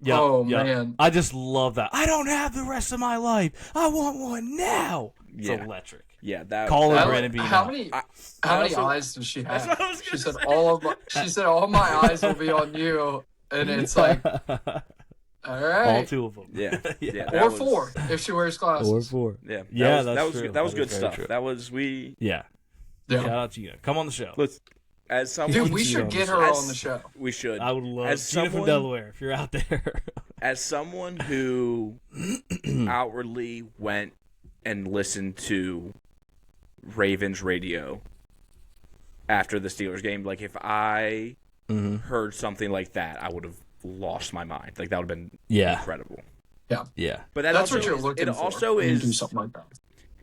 Yep, man. I just love that. I don't have the rest of my life. I want one now. It's electric. Yeah, that. Call her Brandon Beane. How many eyes does she have? She said all my eyes will be on you, and it's like, all right, all two of them. Yeah. Or four if she wears glasses. Or four. Yeah, that was true. That was good stuff. True. That was Yeah. Shout out to you. Come on the show. As someone, dude, we should get her on the show. We should. I would love Gina from Delaware if you're out there. As someone who outwardly went and listened to Ravens radio after the Steelers game, like if I heard something like that, I would have lost my mind. Like that would have been incredible. Yeah. But That's also what you're is, looking it for also when you do is something like that.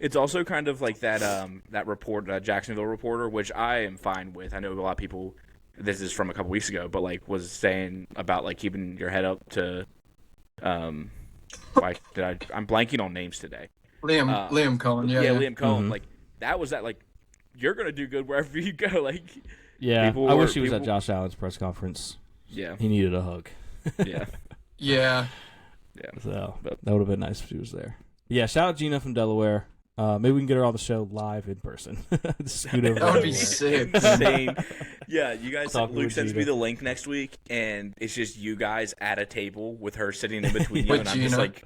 It's also kind of like that report, Jacksonville reporter, which I am fine with. I know a lot of people. This is from a couple weeks ago, but like was saying about like keeping your head up to. I'm blanking on names today. Liam Cohen, yeah. Liam Cohen. Mm-hmm. Like that was that like you're gonna do good wherever you go. Like Yeah, I wish he was at Josh Allen's press conference. Yeah, he needed a hug. Yeah, yeah. So that would have been nice if she was there. Yeah, shout out Gina from Delaware. Maybe we can get her on the show live in person. Scoot over That would to be Delaware. sick. insane. Yeah, you guys. Talking Luke with sends Gina. me the link next week, and it's just you guys at a table with her sitting in between you, With and I'm just Gina. like,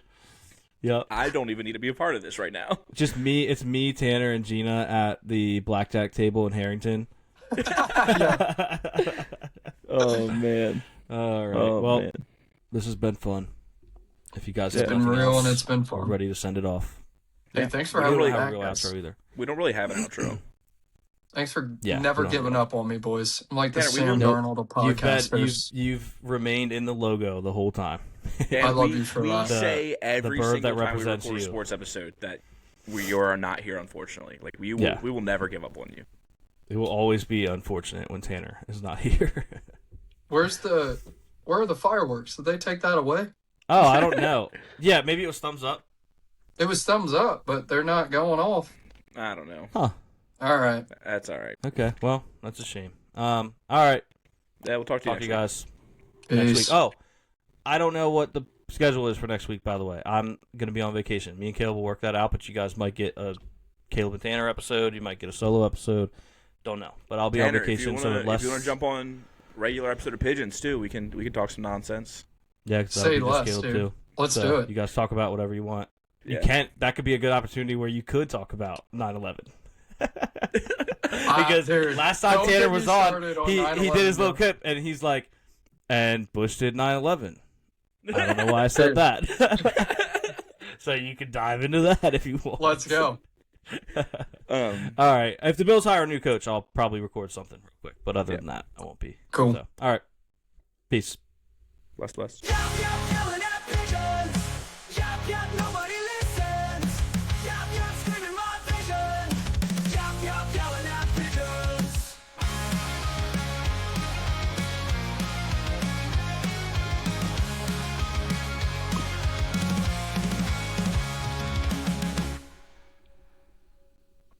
Yep. I don't even need to be a part of this right now. Just me. It's me, Tanner, and Gina at the blackjack table in Harrington. Oh man. All right. Well, this has been fun. If you guys have It's been nothing real else, and it's been we're fun. ready to send it off. Hey, thanks for We having don't me We don't have back, a real guys. outro either. We don't really have an outro. Thanks for Yeah, never we don't giving have up on me, boys. I'm like the Tanner, we Sam will- Darnold of You've podcasters. you've remained in the logo the whole time. And I love we, you for we that. say every bird single that time we represents record a you. sports episode that we are not here, unfortunately. Like we will never give up on you. It will always be unfortunate when Tanner is not here. Where are the fireworks? Did they take that away? Oh, I don't know. Yeah, maybe it was thumbs up. It was thumbs up, but they're not going off. I don't know. Huh. All right. That's all right. Okay. Well, that's a shame. All right. Yeah, we'll talk to you Talk to next you week. guys Peace. next week. Oh, I don't know what the schedule is for next week, by the way. I'm going to be on vacation. Me and Caleb will work that out, but you guys might get a Caleb and Tanner episode. You might get a solo episode. Don't know. But I'll be Tanner, on vacation, if so unless... you want to jump on regular episode of Pigeons too, we can talk some nonsense. Yeah, because Say that'll be just less, Caleb, dude. too. Let's So do it. You guys talk about whatever you want. You Yeah. can't... That could be a good opportunity where you could talk about 9/11. Because Dude, last time don't Tanner get was me on, started he 9/11, did his little bro. clip, and he's like, and Bush did 9/11. I don't know why I said that. So you can dive into that if you want. Let's go. All right. If the Bills hire a new coach, I'll probably record something real quick. But other than that, I won't be. Cool. So, all right. Peace. Bless. Yap, yap, yelling at pigeons. Yap, yap, no